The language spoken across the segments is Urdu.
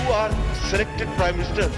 You are selected Prime Minister,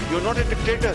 You are not a dictator.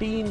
3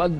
1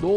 2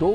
2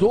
2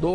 2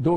2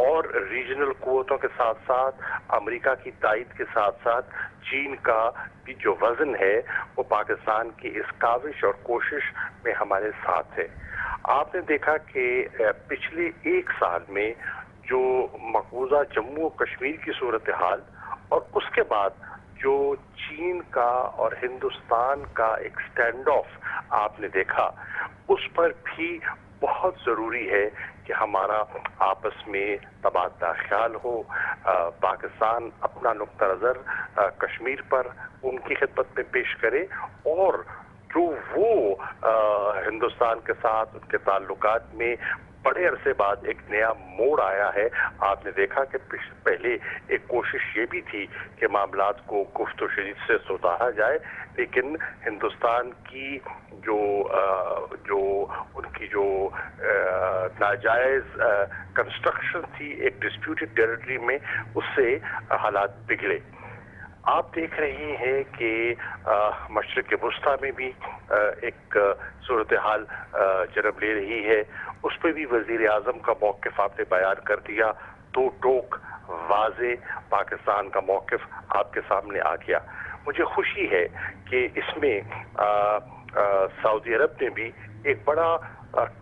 اور ریجنل قوتوں کے ساتھ ساتھ امریکہ کی تائید کے ساتھ ساتھ چین کا بھی جو وزن ہے وہ پاکستان کی اس کاوش اور کوشش میں ہمارے ساتھ ہے. آپ نے دیکھا کہ پچھلے 1 سال میں جو مقبوضہ جموں و کشمیر کی صورتحال اور اس کے بعد جو چین کا اور ہندوستان کا ایک سٹینڈ آف آپ نے دیکھا، اس پر بھی بہت ضروری ہے کہ ہمارا آپس میں تبادلہ خیال ہو. پاکستان اپنا نقطہ نظر کشمیر پر ان کی خدمت میں پیش کرے، اور جو وہ ہندوستان کے ساتھ ان کے تعلقات میں بڑے عرصے بعد ایک نیا موڑ آیا ہے. آپ نے دیکھا کہ پہلے ایک کوشش یہ بھی تھی کہ معاملات کو گفت و شنید سے سلجھایا جائے، لیکن ہندوستان کی جو ان کی جو ناجائز کنسٹرکشن تھی ایک ڈسپیوٹڈ ٹیریٹری میں، اس سے حالات بگڑے. آپ دیکھ رہے ہیں کہ مشرق وسطیٰ میں بھی ایک صورتحال جنم لے رہی ہے. اس پہ بھی وزیر اعظم کا موقف آپ نے بیان کر دیا. 2 ٹوک واضح پاکستان کا موقف آپ کے سامنے آ گیا. مجھے خوشی ہے کہ اس میں سعودی عرب نے بھی ایک بڑا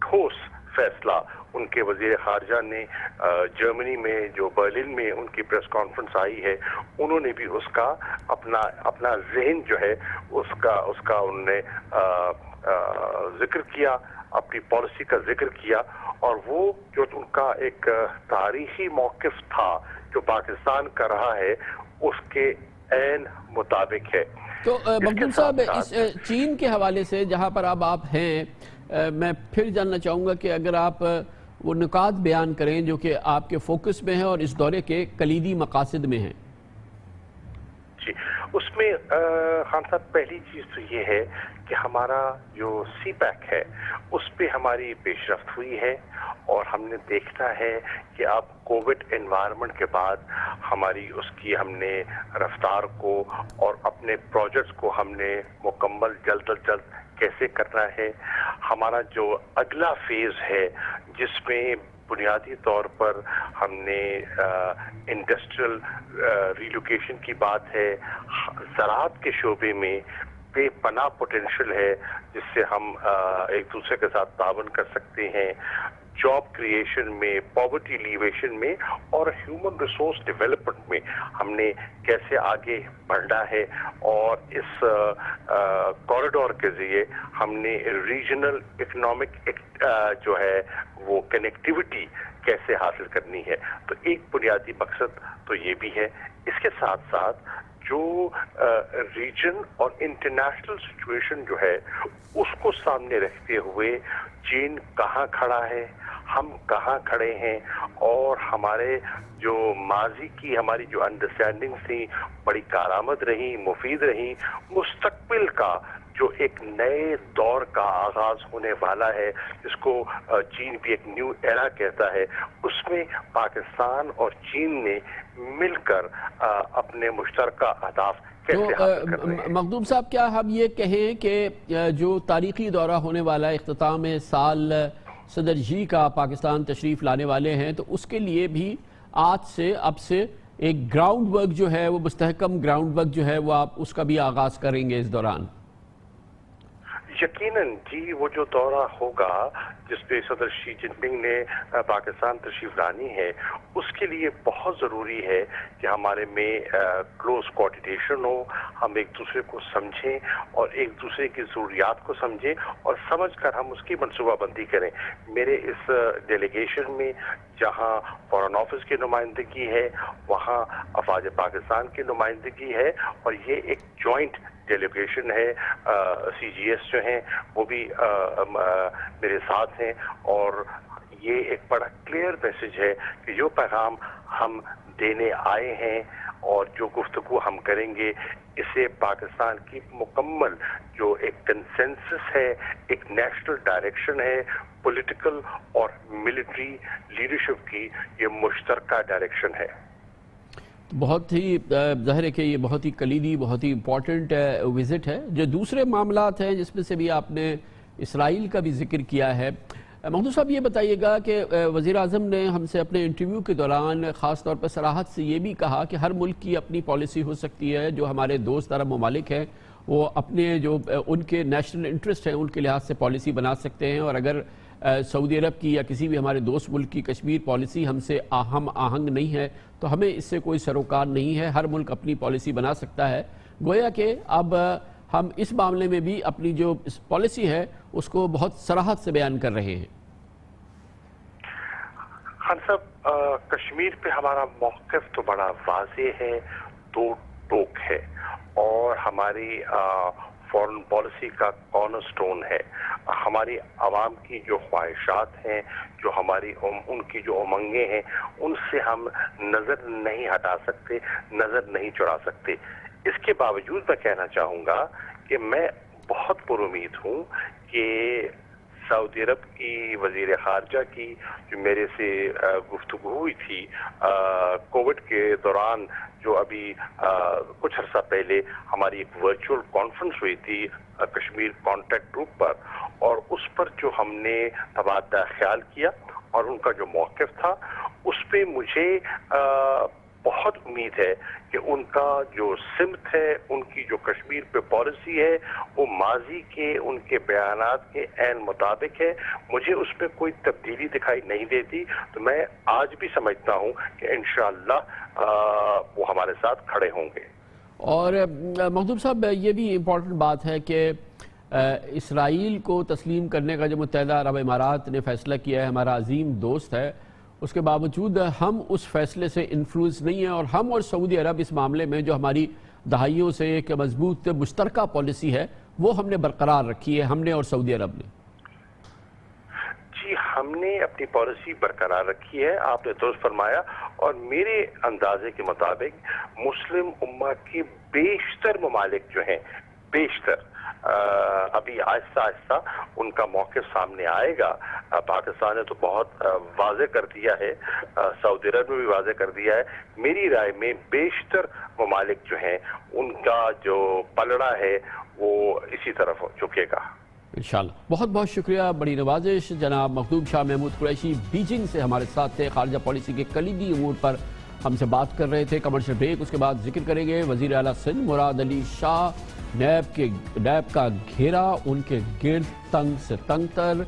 ٹھوس فیصلہ، ان کے وزیر خارجہ نے جرمنی میں جو برلن میں ان کی پریس کانفرنس آئی ہے، انہوں نے بھی اس کا اپنا ذہن جو ہے اس کا انہوں نے ذکر کیا، اپنی پالیسی کا ذکر کیا، اور وہ جو ان کا ایک تاریخی موقف تھا جو پاکستان کا رہا ہے اس کے عین مطابق ہے. تو مخدوم صاحب، اس چین کے حوالے سے جہاں پر اب آپ ہیں، میں پھر جاننا چاہوں گا کہ اگر آپ وہ نکات بیان کریں جو کہ آپ کے فوکس میں ہیں اور اس دورے کے کلیدی مقاصد میں ہیں. جی، اس میں خان صاحب پہلی چیز تو یہ ہے کہ ہمارا جو سی پیک ہے اس پہ ہماری پیش رفت ہوئی ہے، اور ہم نے دیکھنا ہے کہ اب کووڈ انوائرمنٹ کے بعد ہماری اس کی ہم نے رفتار کو اور اپنے پروجیکٹس کو ہم نے مکمل جلد از جلد کیسے کرنا ہے. ہمارا جو اگلا فیز ہے جس میں بنیادی طور پر ہم نے انڈسٹریل ریلوکیشن کی بات ہے، زراعت کے شعبے میں بے پناہ پوٹینشل ہے جس سے ہم ایک دوسرے کے ساتھ تعاون کر سکتے ہیں. جاب کریشن میں، پاورٹی ایلیویشن میں اور ہیومن ریسورس ڈیولپمنٹ میں ہم نے کیسے آگے بڑھنا ہے، اور اس کوریڈور کے ذریعے ہم نے ریجنل اکنامک جو ہے وہ کنیکٹیوٹی کیسے حاصل کرنی ہے. تو ایک بنیادی مقصد تو یہ بھی ہے. اس کے ساتھ ساتھ جو ریجن اور انٹرنیشنل سچویشن جو ہے اس کو سامنے رکھتے ہوئے چین کہاں کھڑا ہے، ہم کہاں کھڑے ہیں، اور ہمارے جو ماضی کی ہماری جو انڈرسٹینڈنگ تھی بڑی کارآمد رہی، مفید رہی. مستقبل کا جو ایک نئے دور کا آغاز ہونے والا ہے جس کو چین بھی ایک نیو ایرا کہتا ہے، اس میں پاکستان اور چین نے مل کر اپنے مشترکہ اہداف کیسے حاصل کر رہے ہیں. مخدوم صاحب، کیا ہم یہ کہیں کہ جو تاریخی دورہ ہونے والا اختتام سال صدر جی کا پاکستان تشریف لانے والے ہیں، تو اس کے لیے بھی آج سے اب سے ایک گراؤنڈ ورک جو ہے وہ مستحکم گراؤنڈ ورک جو ہے وہ آپ اس کا بھی آغاز کریں گے اس دوران؟ یقیناً جی، وہ جو دورہ ہوگا جس پہ صدر شی جن پنگ نے پاکستان تشریف لانی ہے، اس کے لیے بہت ضروری ہے کہ ہمارے میں کلوز کوآرڈینیشن ہو، ہم ایک دوسرے کو سمجھیں اور ایک دوسرے کی ضروریات کو سمجھیں اور سمجھ کر ہم اس کی منصوبہ بندی کریں. میرے اس ڈیلیگیشن میں جہاں فارن آفس کی نمائندگی ہے، وہاں افواج پاکستان کی نمائندگی ہے، اور یہ ایک جوائنٹ ڈیلیگیشن ہے. سی جی ایس جو ہیں وہ بھی میرے ساتھ ہیں، اور یہ ایک بڑا کلیئر میسج ہے کہ جو پیغام ہم دینے آئے ہیں اور جو گفتگو ہم کریں گے، اسے پاکستان کی مکمل جو ایک کنسنسس ہے، ایک نیشنل ڈائریکشن ہے، پولیٹیکل اور ملٹری لیڈرشپ کی یہ مشترکہ ڈائریکشن ہے. بہت ہی ظاہر ہے کہ یہ بہت ہی کلیدی، بہت ہی امپورٹنٹ وزٹ ہے. جو دوسرے معاملات ہیں جس میں سے بھی آپ نے اسرائیل کا بھی ذکر کیا ہے، مخدوم صاحب یہ بتائیے گا کہ وزیر اعظم نے ہم سے اپنے انٹرویو کے دوران خاص طور پر صراحت سے یہ بھی کہا کہ ہر ملک کی اپنی پالیسی ہو سکتی ہے، جو ہمارے دوست عرب ممالک ہیں وہ اپنے جو ان کے نیشنل انٹرسٹ ہیں ان کے لحاظ سے پالیسی بنا سکتے ہیں، اور اگر سعودی عرب کی یا کسی بھی ہمارے دوست ملک کی کشمیر پالیسی ہم سے ہم آہنگ نہیں ہے تو ہمیں اس سے کوئی سروکار نہیں ہے، ہر ملک اپنی پالیسی بنا سکتا ہے۔ گویا کہ اب ہم اس معاملے میں بھی اپنی جو پالیسی ہے اس کو بہت صراحت سے بیان کر رہے ہیں۔ خان صاحب، کشمیر پہ ہمارا موقف تو بڑا واضح ہے، دو ٹوک ہے، اور ہماری فورن پالیسی کا کارنر سٹون ہے۔ ہماری عوام کی جو خواہشات ہیں، جو ہماری ان کی جو امنگیں ہیں، ان سے ہم نظر نہیں ہٹا سکتے، نظر نہیں چڑھا سکتے۔ اس کے باوجود میں کہنا چاہوں گا کہ میں بہت پر امید ہوں کہ سعودی عرب کی وزیر خارجہ کی جو میرے سے گفتگو ہوئی تھی کووڈ کے دوران، جو ابھی کچھ عرصہ پہلے ہماری ایک ورچوئل کانفرنس ہوئی تھی کشمیر کانٹیکٹ گروپ پر، اور اس پر جو ہم نے تبادلہ خیال کیا اور ان کا جو موقف تھا، اس پہ مجھے بہت امید ہے کہ ان کا جو سمت ہے، ان کی جو کشمیر پہ پالیسی ہے، وہ ماضی کے ان کے بیانات کے عین مطابق ہے۔ مجھے اس پہ کوئی تبدیلی دکھائی نہیں دیتی، تو میں آج بھی سمجھتا ہوں کہ انشاءاللہ وہ ہمارے ساتھ کھڑے ہوں گے۔ اور مخدوم صاحب، یہ بھی امپورٹنٹ بات ہے کہ اسرائیل کو تسلیم کرنے کا جو متحدہ عرب امارات نے فیصلہ کیا ہے، ہمارا عظیم دوست ہے، اس کے باوجود ہم اس فیصلے سے انفلوئنس نہیں ہیں، اور ہم اور سعودی عرب اس معاملے میں جو ہماری دہائیوں سے ایک مضبوط مشترکہ پالیسی ہے وہ ہم نے برقرار رکھی ہے، ہم نے اور سعودی عرب نے۔ جی، ہم نے اپنی پالیسی برقرار رکھی ہے، آپ نے درست فرمایا، اور میرے اندازے کے مطابق مسلم امہ کے بیشتر ممالک جو ہیں، بیشتر ابھی آہستہ آہستہ ان کا موقف سامنے آئے گا۔ پاکستان نے تو بہت واضح کر دیا ہے، سعودی عرب نے بھی واضح کر دیا ہے۔ میری رائے میں بیشتر ممالک جو ہیں ان کا جو پلڑا ہے وہ اسی طرف جھکے گا انشاءاللہ۔ بہت بہت شکریہ، بڑی نوازش۔ جناب مخدوم شاہ محمود قریشی بیجنگ سے ہمارے ساتھ تھے، خارجہ پالیسی کے کلیدی امور پر ہم سے بات کر رہے تھے۔ کمرشل بریک، اس کے بعد ذکر کریں گے وزیر اعلیٰ سندھ مراد علی شاہ، نیب کا گھیرا ان کے گرد تنگ سے تنگ تر،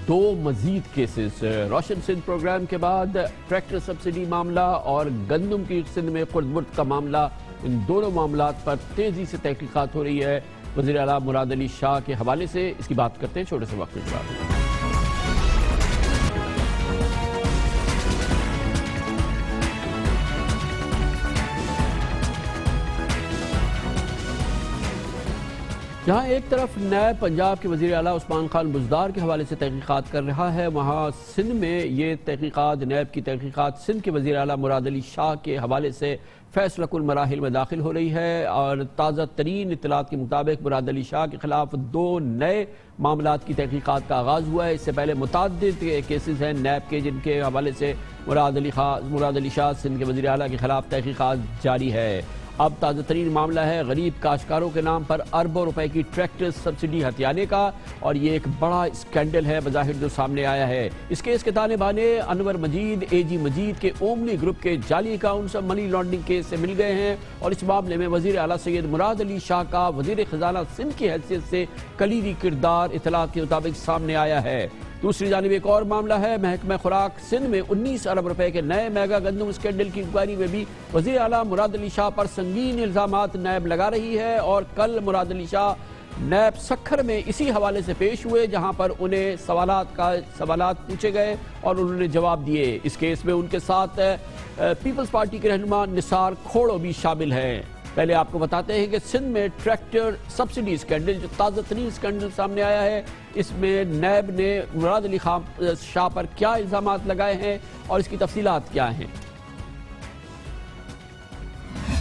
2 مزید کیسز، روشن سندھ پروگرام کے بعد ٹریکٹر سبسڈی معاملہ اور گندم کی سندھ میں خرد برد کا معاملہ، ان دونوں معاملات پر تیزی سے تحقیقات ہو رہی ہے وزیر اعلیٰ مراد علی شاہ کے حوالے سے۔ اس کی بات کرتے ہیں چھوٹے سے وقت کے بعد۔ جہاں ایک طرف نیب پنجاب کے وزیر اعلیٰ عثمان خان بزدار کے حوالے سے تحقیقات کر رہا ہے، وہاں سندھ میں یہ تحقیقات، نیب کی تحقیقات سندھ کے وزیر اعلیٰ مراد علی شاہ کے حوالے سے فیصلہ کن مراحل میں داخل ہو رہی ہے، اور تازہ ترین اطلاعات کے مطابق مراد علی شاہ کے خلاف 2 نئے معاملات کی تحقیقات کا آغاز ہوا ہے۔ اس سے پہلے متعدد کیسز ہیں نیب کے جن کے حوالے سے مراد علی شاہ سندھ کے وزیر اعلیٰ کے خلاف تحقیقات جاری ہے۔ اب تازہ ترین معاملہ ہے غریب کاشتکاروں کے نام پر اربوں روپے کی ٹریکٹر سبسڈی ہتھیانے کا، اور یہ ایک بڑا اسکینڈل ہے بظاہر جو سامنے آیا ہے۔ اس کیس کے تانے بانے انور مجید، اے جی مجید کے اومنی گروپ کے جعلی اکاؤنٹس منی لانڈرنگ کیس سے مل گئے ہیں، اور اس معاملے میں وزیر اعلیٰ سید مراد علی شاہ کا وزیر خزانہ سندھ کی حیثیت سے کلیدی کردار اطلاعات کے مطابق سامنے آیا ہے۔ دوسری جانب ایک اور معاملہ ہے، محکمہ خوراک سندھ میں 19 ارب روپے کے نئے میگا گندم اسکینڈل کی انکوائری میں بھی وزیر اعلیٰ مراد علی شاہ پر سنگین الزامات نیب لگا رہی ہے، اور کل مراد علی شاہ نیب سکھر میں اسی حوالے سے پیش ہوئے جہاں پر انہیں سوالات پوچھے گئے اور انہوں نے جواب دیے۔ اس کیس میں ان کے ساتھ پیپلز پارٹی کے رہنما نثار کھوڑو بھی شامل ہیں۔ پہلے آپ کو بتاتے ہیں کہ سندھ میں ٹریکٹر سبسڈی اسکینڈل جو تازہ ترین اسکینڈل سامنے آیا ہے، اس میں نیب نے مراد علی شاہ پر کیا الزامات لگائے ہیں اور اس کی تفصیلات کیا ہیں۔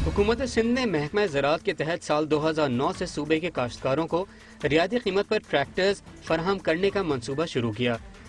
حکومت سندھ نے محکمہ زراعت کے تحت سال 2009 سے صوبے کے کاشتکاروں کو رعایتی قیمت پر ٹریکٹرز فراہم کرنے کا منصوبہ شروع کیا۔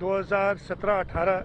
2017-18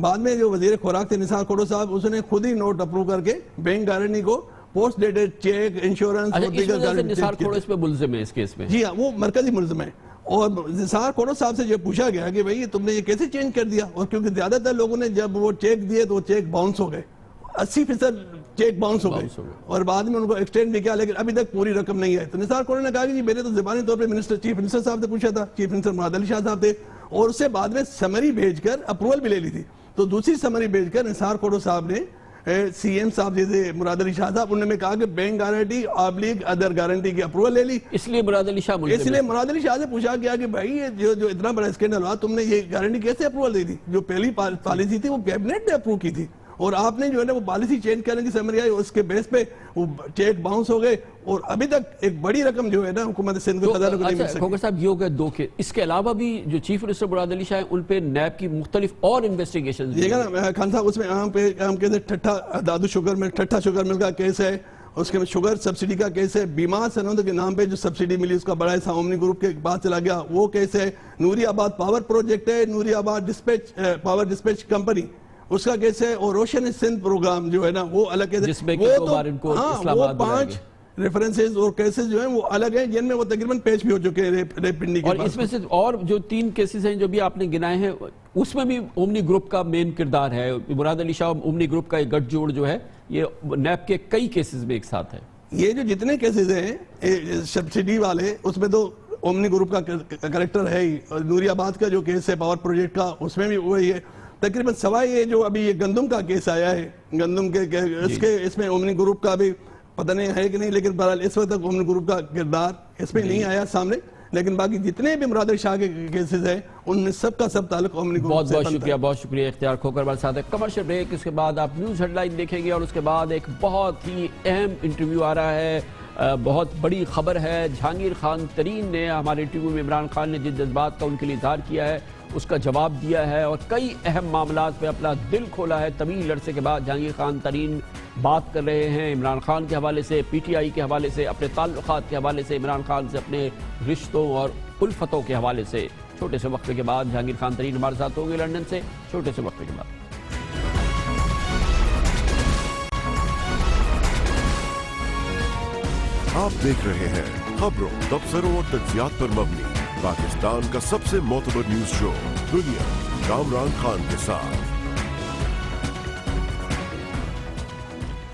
بعد میں جو وزیر خوراک تھے نثار کھوڑو صاحب, اس نے خود ہی نوٹ اپروو کر کے بینک گارنٹی کو پوسٹ ڈیٹڈ چیک, انشورنس اور دیگر گارنٹی. نثار کھوڑو اس میں ملزم ہے اس کیس میں؟ جی ہاں, وہ مرکزی ملزم ہے. اور نثار کھوڑو صاحب سے جو پوچھا گیا کہ بھائی تم نے یہ کیسے چینج کر دیا, اور کیونکہ زیادہ تر لوگوں نے جب وہ چیک دیے تو وہ چیک باؤنس ہو گئے, 80% چیک باؤنس ہو گئے, اور بعد میں ان کو ایکسٹینڈ بھی کیا, لیکن ابھی تک پوری رقم نہیں آئی. تو نثار کھوڑو نے کہا کہ جی میں نے تو زبانی طور پہ چیف منسٹر صاحب سے پوچھا تھا, چیف منسٹر مراد علی شاہ صاحب تھے, اور اس سے بعد میں سمری بھیج کر اپروول بھی لے لی تھی. تو دوسری سمری بھیج کر نثار کھوڑو صاحب نے سی ایم صاحب جیسے مراد علی شاہ صاحب, انہوں نے کہا کہ بینک گارنٹی آبلیگ ادر گارنٹی کی اپروول لے لی. اس لیے مراد علی شاہ اس لیے مراد علی شاہ سے پوچھا گیا کہ بھائی جو اتنا بڑا اسکینڈل ہوا, تم نے یہ گارنٹی کیسے اپروول دی تھی؟ جو پہلی پالیسی تھی وہ کیبنٹ نے اپروو کی تھی, اور آپ نے جو ہے نا وہ پالیسی چینج کرنے کی سمری آئی, اس کے بیس پہ وہ چیک باؤنس ہو گئے, اور ابھی تک ایک بڑی رقم جو ہے نا حکومت سندھ کو خزانہ کو نہیں مل سکی. کھوکھر صاحب یہ ہو گئے 2 کیس, اس کے علاوہ بھی جو چیف منسٹر مراد علی شاہ ہیں ان پہ نیب کی مختلف اور انویسٹیگیشن. دیکھا نا خان صاحب, اس میں عام کیس ہے ٹھٹھا دادو شوگر میں, ٹھٹھا شوگر مل کا کیس ہے, اس کے شوگر سبسڈی کا کیس ہے, بیمار صنعت کے نام پہ جو سبسڈی ملی اس کا بڑا حصہ اومنی گروپ کے بعد چلا گیا, وہ کیس ہے. نوری آباد پاور پروجیکٹ ہے, نوری آباد پاور ڈسپیچ کمپنی, اس کا کیس ہے. اور روشن سندھ پروگرام جو ہے نا وہ الگ کیس ہے, جس میں وہ 5 ریفرنسز اور کیسز جو ہیں وہ الگ ہیں, جن میں وہ تقریباً پیش بھی ہو چکے ہیں ریپ پنڈی کے. اور اس میں سے اور جو 3 کیسز ہیں جو بھی آپ نے گنائے ہیں, اس میں بھی اومنی گروپ کا مین کردار ہے. مراد علی شاہ اومنی گروپ کا ایک گٹھ جوڑ جو ہے یہ نیب کے کئی کیسز میں ایک ساتھ ہے. یہ جو جتنے کیسز ہیں سبسڈی والے, اس میں تو اومنی گروپ کا کریکٹر ہے ہی. نوری آباد کا جو کیس ہے پاور پروجیکٹ کا, اس میں بھی وہی ہے تقریباً. سوائے یہ جو ابھی یہ گندم کا کیس آیا ہے, گندم کے اس میں اومنی گروپ کا بھی پتہ نہیں ہے کہ نہیں, لیکن بہرحال اس وقت تک اومنی گروپ کا کردار اس میں نہیں آیا سامنے. لیکن باقی جتنے بھی مراد علی شاہ کے کیسز ہیں ان میں سب کا سب تعلق اومنی گروپ سے. بہت شکریہ, بہت شکریہ اختیار کھوکھر ہمارے ساتھ ہے. کمرشل بریک, اس کے بعد آپ نیوز ہیڈ لائن دیکھیں گے, اور اس کے بعد ایک بہت ہی اہم انٹرویو آ رہا ہے, بہت بڑی خبر ہے. جہانگیر خان ترین نے ہمارے انٹرویو میں عمران خان نے جن جذبات کا ان کے لیے اظہار کیا ہے اس کا جواب دیا ہے, اور کئی اہم معاملات پہ اپنا دل کھولا ہے. طویل عرصے کے بعد جہانگیر خان ترین بات کر رہے ہیں عمران خان کے حوالے سے, پی ٹی آئی کے حوالے سے, اپنے تعلقات کے حوالے سے, عمران خان سے اپنے رشتوں اور الفتوں کے حوالے سے. چھوٹے سے وقفے کے بعد جہانگیر خان ترین ہمارے ساتھ ہوں گے لندن سے, چھوٹے سے وقفے کے بعد. آپ دیکھ رہے ہیں خبروں, تبصروں اور تجزیات پر مبنی پاکستان کا سب سے معتبر نیوز شو دنیا, کامران خان کے ساتھ.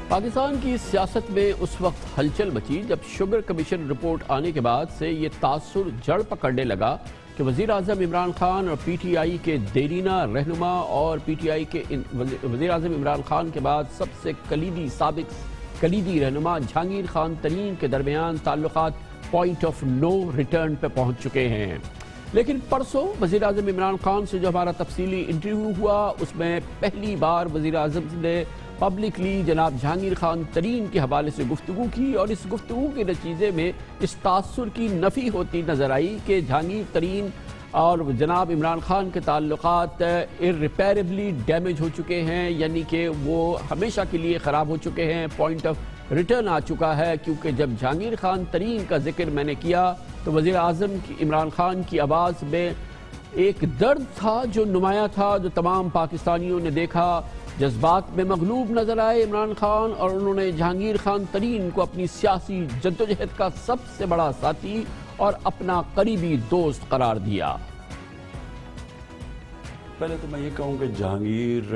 پاکستان کی سیاست میں اس وقت ہلچل مچی جب شوگر کمیشن رپورٹ آنے کے بعد سے یہ تاثر جڑ پکڑنے لگا کہ وزیر اعظم عمران خان اور پی ٹی آئی کے دیرینہ رہنما, اور پی ٹی آئی کے وزیر اعظم عمران خان کے بعد سب سے سابق کلیدی رہنما جہانگیر خان ترین کے درمیان تعلقات پوائنٹ آف نو ریٹرن پہ پہنچ چکے ہیں. لیکن پرسوں وزیر اعظم عمران خان سے جو ہمارا تفصیلی انٹرویو ہوا, اس میں پہلی بار وزیر اعظم نے پبلکلی جناب جہانگیر خان ترین کے حوالے سے گفتگو کی, اور اس گفتگو کے نتیجے میں اس تاثر کی نفی ہوتی نظر آئی کہ جہانگیر ترین اور جناب عمران خان کے تعلقات irreparably ڈیمیج ہو چکے ہیں, یعنی کہ وہ ہمیشہ کے لیے خراب ہو چکے ہیں, پوائنٹ آف ریٹرن آ چکا ہے. کیونکہ جب جہانگیر خان ترین کا ذکر میں نے کیا تو وزیر اعظم عمران خان کی آواز میں ایک درد تھا جو نمایاں تھا, جو تمام پاکستانیوں نے دیکھا. جذبات میں مغلوب نظر آئے عمران خان, اور انہوں نے جہانگیر خان ترین کو اپنی سیاسی جدوجہد کا سب سے بڑا ساتھی اور اپنا قریبی دوست قرار دیا. پہلے تو میں یہ کہوں کہ جہانگیر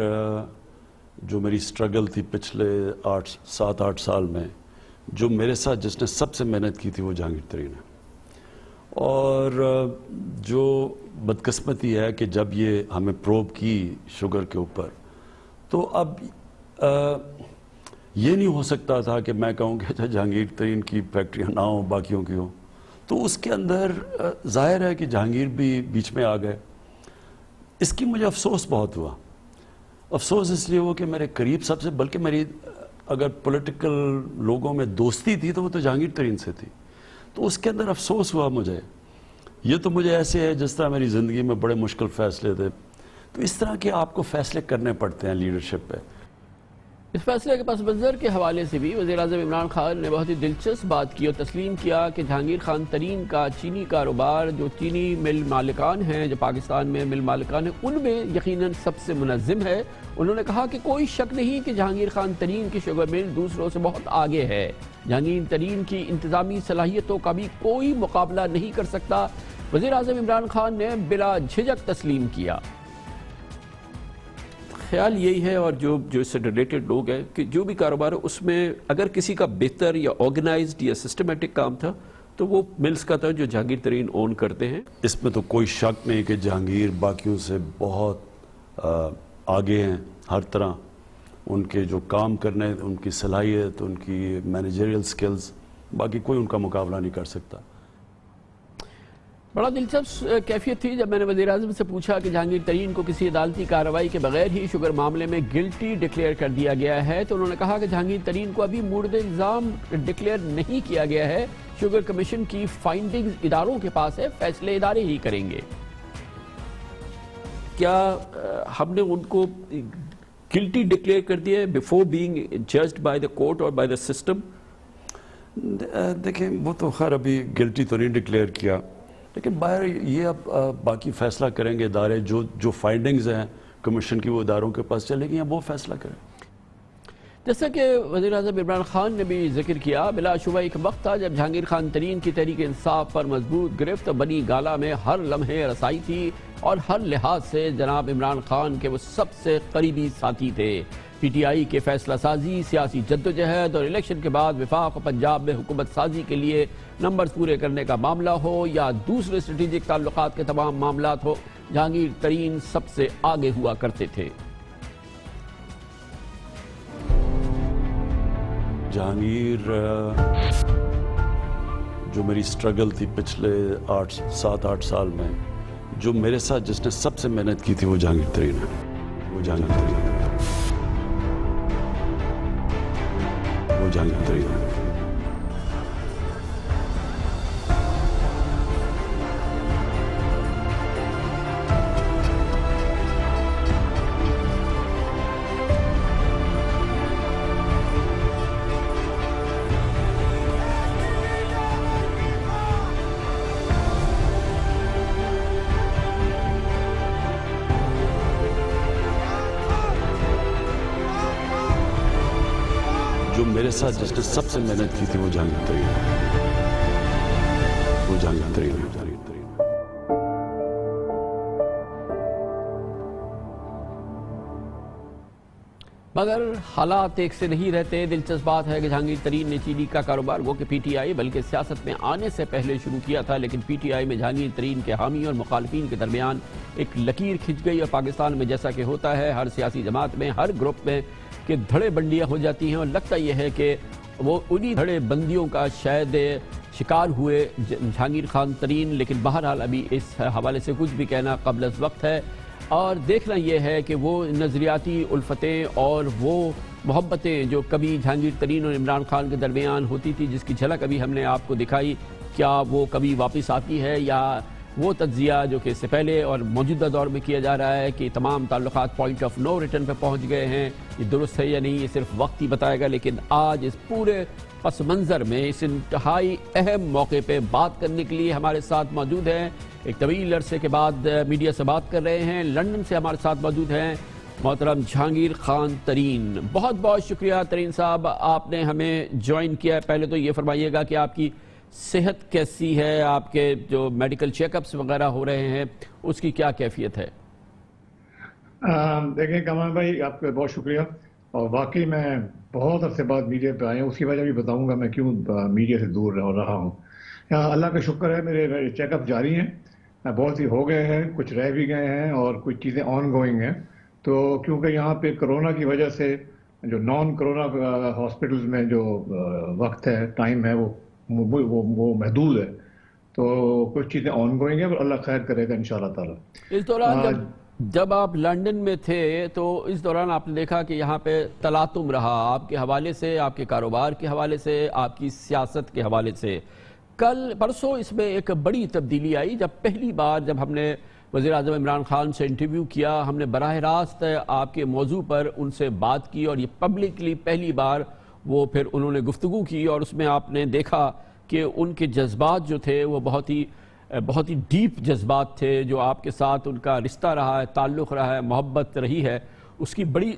جو میری سٹرگل تھی پچھلے 7-8 سال میں, جو میرے ساتھ جس نے سب سے محنت کی تھی وہ جہانگیر ترین ہے. اور جو بدقسمتی ہے کہ جب یہ ہمیں پروب کی شوگر کے اوپر, تو اب یہ نہیں ہو سکتا تھا کہ میں کہوں کہ جہانگیر ترین کی فیکٹریاں نہ ہوں باقیوں کی ہوں. تو اس کے اندر ظاہر ہے کہ جہانگیر بھی بیچ میں آ گئے. اس کی مجھے افسوس بہت ہوا. افسوس اس لیے ہوا کہ میرے قریب سب سے, بلکہ میری اگر پولیٹیکل لوگوں میں دوستی تھی تو وہ تو جہانگیر ترین سے تھی. تو اس کے اندر افسوس ہوا مجھے. یہ تو مجھے ایسے ہے جس طرح میری زندگی میں بڑے مشکل فیصلے تھے, تو اس طرح کے آپ کو فیصلے کرنے پڑتے ہیں لیڈرشپ پہ. اس فیصلے کے پس منظر کے حوالے سے بھی وزیراعظم عمران خان نے بہت ہی دلچسپ بات کی اور تسلیم کیا کہ جہانگیر خان ترین کا چینی کاروبار، جو چینی مل مالکان ہیں، جو پاکستان میں مل مالکان ہیں، ان میں یقیناً سب سے منظم ہے۔ انہوں نے کہا کہ کوئی شک نہیں کہ جہانگیر خان ترین کی شوگر مل دوسروں سے بہت آگے ہے۔ جہانگیر ترین کی انتظامی صلاحیتوں کا بھی کوئی مقابلہ نہیں کر سکتا، وزیراعظم عمران خان نے بلا جھجک تسلیم کیا۔ خیال یہی ہے، اور جو اس سے ریلیٹڈ لوگ ہیں، کہ جو بھی کاروبار ہے اس میں اگر کسی کا بہتر یا آرگنائزڈ یا سسٹمیٹک کام تھا تو وہ ملز کا تھا جو جہانگیر ترین اون کرتے ہیں۔ اس میں تو کوئی شک نہیں کہ جہانگیر باقیوں سے بہت آگے ہیں ہر طرح، ان کے جو کام کرنے، ان کی صلاحیت، ان کی مینیجریل سکلز، باقی کوئی ان کا مقابلہ نہیں کر سکتا۔ بڑا دلچسپ کیفیت تھی جب میں نے وزیراعظم سے پوچھا کہ جہانگیر ترین کو کسی عدالتی کارروائی کے بغیر ہی شوگر معاملے میں گلٹی ڈکلیئر کر دیا گیا ہے، تو انہوں نے کہا کہ جہانگیر ترین کو ابھی مورد الزام ڈکلیئر نہیں کیا گیا ہے، شوگر کمیشن کی فائنڈنگز اداروں کے پاس ہے، فیصلے ادارے ہی کریں گے۔ کیا ہم نے ان کو گلٹی ڈکلیئر کر دیا ہے before being judged by the court اور بائی دا سسٹم؟ دیکھیں وہ تو خیر ابھی گلٹی تو نہیں ڈکلیئر کیا، لیکن باہر یہ اب باقی فیصلہ کریں گے ادارے، جو فائنڈنگز ہیں کمیشن کی وہ اداروں کے پاس چلے گی، وہ فیصلہ کریں۔ جیسا کہ وزیراعظم عمران خان نے بھی ذکر کیا، بلا شبہ ایک وقت تھا جب جہانگیر خان ترین کی تحریک انصاف پر مضبوط گرفت بنی گالہ میں ہر لمحے رسائی تھی، اور ہر لحاظ سے جناب عمران خان کے وہ سب سے قریبی ساتھی تھے۔ پی ٹی آئی کے فیصلہ سازی، سیاسی جدوجہد اور الیکشن کے بعد وفاق و پنجاب میں حکومت سازی کے لیے نمبرز پورے کرنے کا معاملہ ہو یا دوسرے اسٹریٹجک تعلقات کے تمام معاملات ہو، جہانگیر ترین سب سے آگے ہوا کرتے تھے۔ جہانگیر جو میری سٹرگل تھی پچھلے 7-8 سال میں، جو میرے ساتھ جس نے سب سے محنت کی تھی وہ جہانگیر ترین ہے، وہ جہانگیر ترین ہے، وہ جہانگیر ترین ہے۔ جو میرے ساتھ جس نے سب سے محنت کی تھی وہ جہانگیر ترین ہے، وہ جہانگیر ترین ہے۔ مگر حالات ایک سے نہیں رہتے۔ دلچسپ بات ہے کہ جہانگیر ترین نے چینی کا کاروبار وہ کہ پی ٹی آئی بلکہ سیاست میں آنے سے پہلے شروع کیا تھا، لیکن پی ٹی آئی میں جہانگیر ترین کے حامی اور مخالفین کے درمیان ایک لکیر کھنچ گئی، اور پاکستان میں جیسا کہ ہوتا ہے ہر سیاسی جماعت میں، ہر گروپ میں، کہ دھڑے بندیاں ہو جاتی ہیں، اور لگتا یہ ہے کہ وہ انہی دھڑے بندیوں کا شاید شکار ہوئے جہانگیر خان ترین۔ لیکن بہرحال ابھی اس حوالے سے کچھ بھی کہنا قبل از وقت ہے، اور دیکھنا یہ ہے کہ وہ نظریاتی الفتیں اور وہ محبتیں جو کبھی جہانگیر ترین اور عمران خان کے درمیان ہوتی تھی، جس کی جھلک ابھی ہم نے آپ کو دکھائی، کیا وہ کبھی واپس آتی ہے، یا وہ تجزیہ جو کہ اس سے پہلے اور موجودہ دور میں کیا جا رہا ہے کہ تمام تعلقات پوائنٹ آف نو ریٹرن پہ پہنچ گئے ہیں، یہ درست ہے یا نہیں، یہ صرف وقت ہی بتائے گا۔ لیکن آج اس پورے پس منظر میں اس انتہائی اہم موقع پہ بات کرنے کے لیے ہمارے ساتھ موجود ہیں، ایک طویل عرصے کے بعد میڈیا سے بات کر رہے ہیں، لندن سے ہمارے ساتھ موجود ہیں محترم جہانگیر خان ترین۔ بہت بہت شکریہ ترین صاحب، آپ نے ہمیں جوائن کیا۔ پہلے تو یہ فرمائیے گا کہ آپ کی صحت کیسی ہے، آپ کے جو میڈیکل چیک اپس وغیرہ ہو رہے ہیں اس کی کیا کیفیت ہے؟ دیکھیں کمال بھائی، آپ کا بہت شکریہ، اور واقعی میں بہت عرصے بعد میڈیا پہ آیا ہوں، اس کی وجہ بھی بتاؤں گا میں کیوں میڈیا سے دور رہا ہوں۔ اللہ کا شکر ہے میرے چیک اپ جاری ہیں، بہت ہی ہو گئے ہیں، کچھ رہ بھی گئے ہیں اور کچھ چیزیں آن گوئنگ ہیں۔ تو کیونکہ یہاں پہ کرونا کی وجہ سے جو نان کرونا ہاسپٹلز میں جو وقت ہے، ٹائم ہے، وہ محدود ہے، تو کچھ چیزیں آن گوئنگ ہیں، اور اللہ خیر کرے گا انشاءاللہ تعالی۔ اس دوران جب آپ لنڈن میں تھے تو اس دوران آپ نے دیکھا کہ یہاں پہ تلاطم رہا آپ کے حوالے سے، آپ کے کاروبار کے حوالے سے، آپ کی سیاست کے حوالے سے۔ کل پرسوں اس میں ایک بڑی تبدیلی آئی جب پہلی بار جب ہم نے وزیر اعظم عمران خان سے انٹرویو کیا، ہم نے براہ راست آپ کے موضوع پر ان سے بات کی اور یہ پبلکلی پہلی بار وہ پھر انہوں نے گفتگو کی، اور اس میں آپ نے دیکھا کہ ان کے جذبات جو تھے وہ بہت ہی ڈیپ جذبات تھے، جو آپ کے ساتھ ان کا رشتہ رہا ہے، تعلق رہا ہے، محبت رہی ہے، اس کی بڑی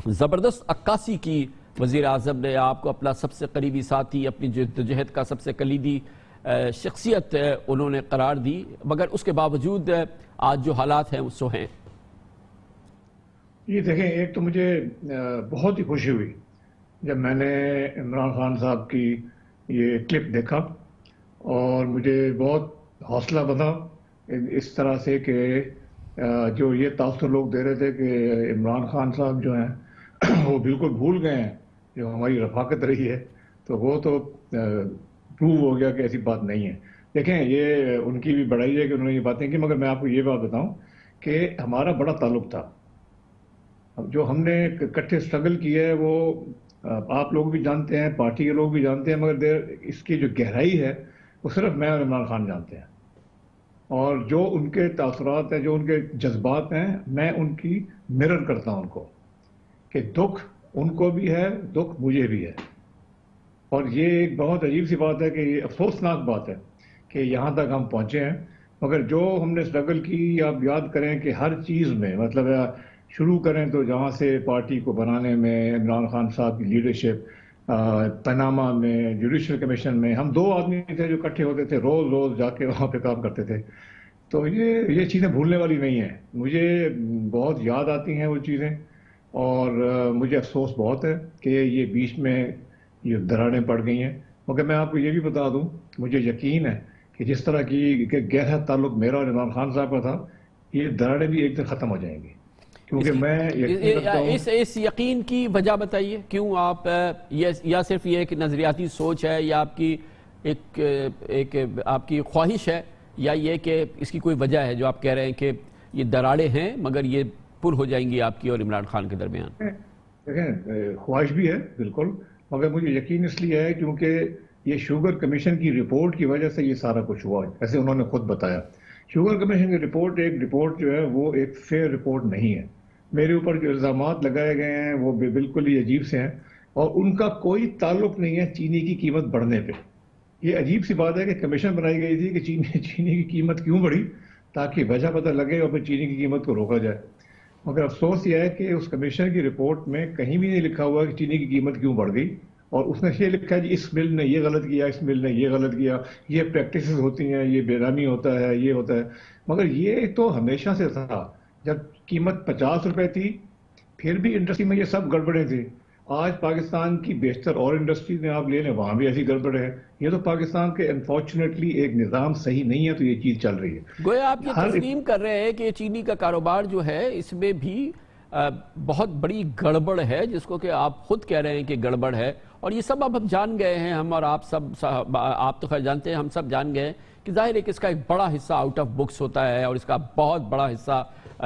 زبردست عکاسی کی وزیر اعظم نے۔ آپ کو اپنا سب سے قریبی ساتھی، اپنی جدوجہد کا سب سے کلیدی شخصیت انہوں نے قرار دی، مگر اس کے باوجود آج جو حالات ہیں وہ ہیں۔ یہ دیکھیں، ایک تو مجھے بہت ہی خوشی ہوئی جب میں نے عمران خان صاحب کی یہ کلپ دیکھا، اور مجھے بہت حوصلہ بنا اس طرح سے کہ جو یہ تاثر لوگ دے رہے تھے کہ عمران خان صاحب جو ہیں وہ بالکل بھول گئے ہیں جو ہماری رفاقت رہی ہے، تو وہ تو پروو ہو گیا کہ ایسی بات نہیں ہے۔ دیکھیں، یہ ان کی بھی بڑائی ہے کہ انہوں نے یہ باتیں کی، مگر میں آپ کو یہ بات بتاؤں کہ ہمارا بڑا تعلق تھا، جو ہم نے اکٹھے اسٹرگل کی ہے وہ آپ لوگ بھی جانتے ہیں، پارٹی کے لوگ بھی جانتے ہیں، مگر اس کی جو گہرائی ہے وہ صرف میں اور عمران خان جانتے ہیں، اور جو ان کے تاثرات ہیں، جو ان کے جذبات ہیں، میں ان کی مرر کرتا ہوں ان کو، کہ دکھ ان کو بھی ہے، دکھ مجھے بھی ہے۔ اور یہ ایک بہت عجیب سی بات ہے کہ یہ افسوسناک بات ہے کہ یہاں تک ہم پہنچے ہیں، مگر جو ہم نے اسٹرگل کی، آپ یاد کریں کہ ہر چیز میں، مطلب شروع کریں تو جہاں سے پارٹی کو بنانے میں عمران خان صاحب کی لیڈرشپ، پناما میں، جوڈیشل کمیشن میں، ہم 2 آدمی تھے جو اکٹھے ہوتے تھے، روز روز جا کے وہاں پہ کام کرتے تھے۔ تو یہ چیزیں بھولنے والی نہیں ہیں، مجھے بہت یاد آتی ہیں وہ چیزیں، اور مجھے افسوس بہت ہے کہ یہ بیچ میں یہ دراڑیں پڑ گئی ہیں، مگر میں آپ کو یہ بھی بتا دوں، مجھے یقین ہے کہ جس طرح کی گہرا تعلق میرا اور عمران خان صاحب کا تھا، یہ دراڑیں بھی ایک دن ختم ہو جائیں گی، کیونکہ میں اس یقین کی وجہ بتائیے، کیوں آپ یا صرف یہ ایک نظریاتی سوچ ہے، یا آپ کی ایک آپ کی خواہش ہے، یا یہ کہ اس کی کوئی وجہ ہے جو آپ کہہ رہے ہیں کہ یہ دراڑیں ہیں مگر یہ پر ہو جائیں گی آپ کی اور عمران خان کے درمیان؟ دیکھیں، خواہش بھی ہے بالکل، مگر مجھے یقین اس لیے ہے کیونکہ یہ شوگر کمیشن کی رپورٹ کی وجہ سے یہ سارا کچھ ہوا ہے، ایسے انہوں نے خود بتایا۔ شوگر کمیشن کی رپورٹ جو ہے وہ ایک فیئر رپورٹ نہیں ہے، میرے اوپر جو الزامات لگائے گئے ہیں وہ بالکل ہی عجیب سے ہیں، اور ان کا کوئی تعلق نہیں ہے چینی کی قیمت بڑھنے پہ۔ یہ عجیب سی بات ہے کہ کمیشن بنائی گئی تھی کہ چینی کی قیمت کیوں بڑھی، تاکہ وجہ پتہ لگے اور پھر چینی کی قیمت کو روکا جائے، مگر افسوس یہ ہے کہ اس کمیشن کی رپورٹ میں کہیں بھی نہیں لکھا ہوا کہ چینی کی قیمت کیوں بڑھ گئی، اور اس نے یہ لکھا ہے جی اس مل نے یہ غلط کیا، اس مل نے یہ غلط کیا، یہ پریکٹسز ہوتی ہیں، یہ بے نامی ہوتا ہے، یہ ہوتا ہے، مگر یہ تو ہمیشہ سے تھا۔ جب قیمت 50 روپے تھی پھر بھی انڈسٹری میں یہ سب گڑبڑیں تھیں۔ آج پاکستان کی بیشتر اور انڈسٹری میں آپ لے لیں، وہاں بھی ایسی گڑبڑ ہے۔ یہ تو پاکستان کے انفارچونیٹلی ایک نظام صحیح نہیں ہے، تو یہ چیز چل رہی ہے۔ گویا آپ یہ تسلیم کر رہے ہیں کہ چینی کا کاروبار جو ہے اس میں بھی بہت بڑی گڑبڑ ہے، جس کو کہ آپ خود کہہ رہے ہیں کہ گڑبڑ ہے، اور یہ سب اب ہم جان گئے ہیں، ہم اور آپ تو خیر جانتے ہیں، ہم سب جان گئے ہیں کہ ظاہر ہے کہ اس کا ایک بڑا حصہ آؤٹ آف بکس ہوتا ہے، اور اس کا بہت بڑا حصہ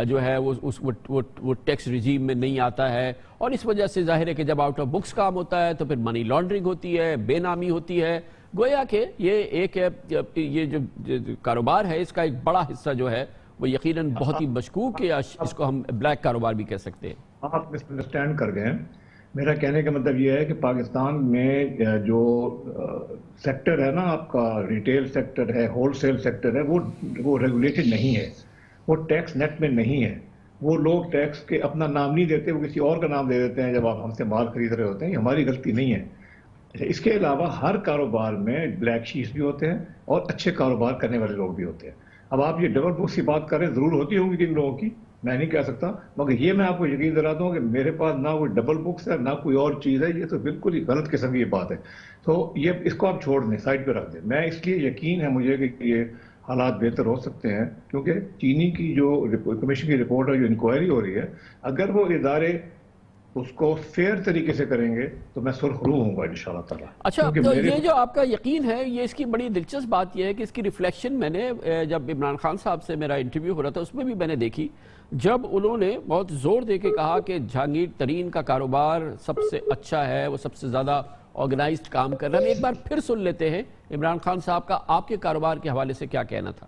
جو ہے وہ ٹیکس رجیم میں نہیں آتا ہے، اور اس وجہ سے ظاہر ہے کہ جب آؤٹ آف بکس کام ہوتا ہے تو پھر منی لانڈرنگ ہوتی ہے، بے نامی ہوتی ہے۔ گویا کہ یہ جو کاروبار ہے اس کا ایک بڑا حصہ جو ہے وہ یقیناً بہت ہی مشکوک ہے، اس کو ہم بلیک کاروبار بھی کہہ سکتے ہیں۔ آپ مس انڈرسٹینڈ کر گئے ہیں، میرا کہنے کا مطلب یہ ہے کہ پاکستان میں جو سیکٹر ہے نا، آپ کا ریٹیل سیکٹر ہے، ہول سیل سیکٹر ہے، وہ ریگولیٹڈ نہیں ہے، وہ ٹیکس نیٹ میں نہیں ہے۔ وہ لوگ ٹیکس کے اپنا نام نہیں دیتے، وہ کسی اور کا نام دے دیتے ہیں جب آپ ہم سے مال خرید رہے ہوتے ہیں، یہ ہماری غلطی نہیں ہے۔ اس کے علاوہ ہر کاروبار میں بلیک شیپس بھی ہوتے ہیں اور اچھے کاروبار کرنے والے لوگ بھی ہوتے ہیں۔ اب آپ یہ ڈبل بکس کی بات کر رہے ہیں، ضرور ہوتی ہوں گی کن لوگوں کی، میں نہیں کہہ سکتا، مگر یہ میں آپ کو یقین دلاتا ہوں کہ میرے پاس نہ کوئی ڈبل بکس ہے، نہ کوئی اور چیز ہے، یہ تو بالکل ہی غلط قسم کی بات ہے۔ تو یہ اس کو آپ چھوڑ دیں، سائڈ پہ رکھ دیں۔ میں اس لیے یقین ہے مجھے کہ یہ حالات بہتر ہو سکتے ہیں، کیونکہ چینی کی جو کمیشن کی رپورٹ ہے، جو انکوائری ہو رہی ہے، اگر وہ ادارے اس کو فیئر طریقے سے کریں گے تو میں سرخ روح ہوں گا انشاءاللہ تعالیٰ۔ اچھا، تو یہ جو آپ کا یقین ہے، یہ اس کی بڑی دلچسپ بات یہ ہے کہ اس کی ریفلیکشن میں نے جب عمران خان صاحب سے میرا انٹرویو ہو رہا تھا اس میں بھی میں نے دیکھی، جب انہوں نے بہت زور دے کے کہا کہ جہانگیر ترین کا کاروبار سب سے اچھا ہے، وہ سب سے زیادہ آرگنائزڈ کام کر رہا ہے۔ ہم ایک بار پھر سن لیتے ہیں عمران خان صاحب کا آپ کے کاروبار کے حوالے سے کیا کہنا تھا۔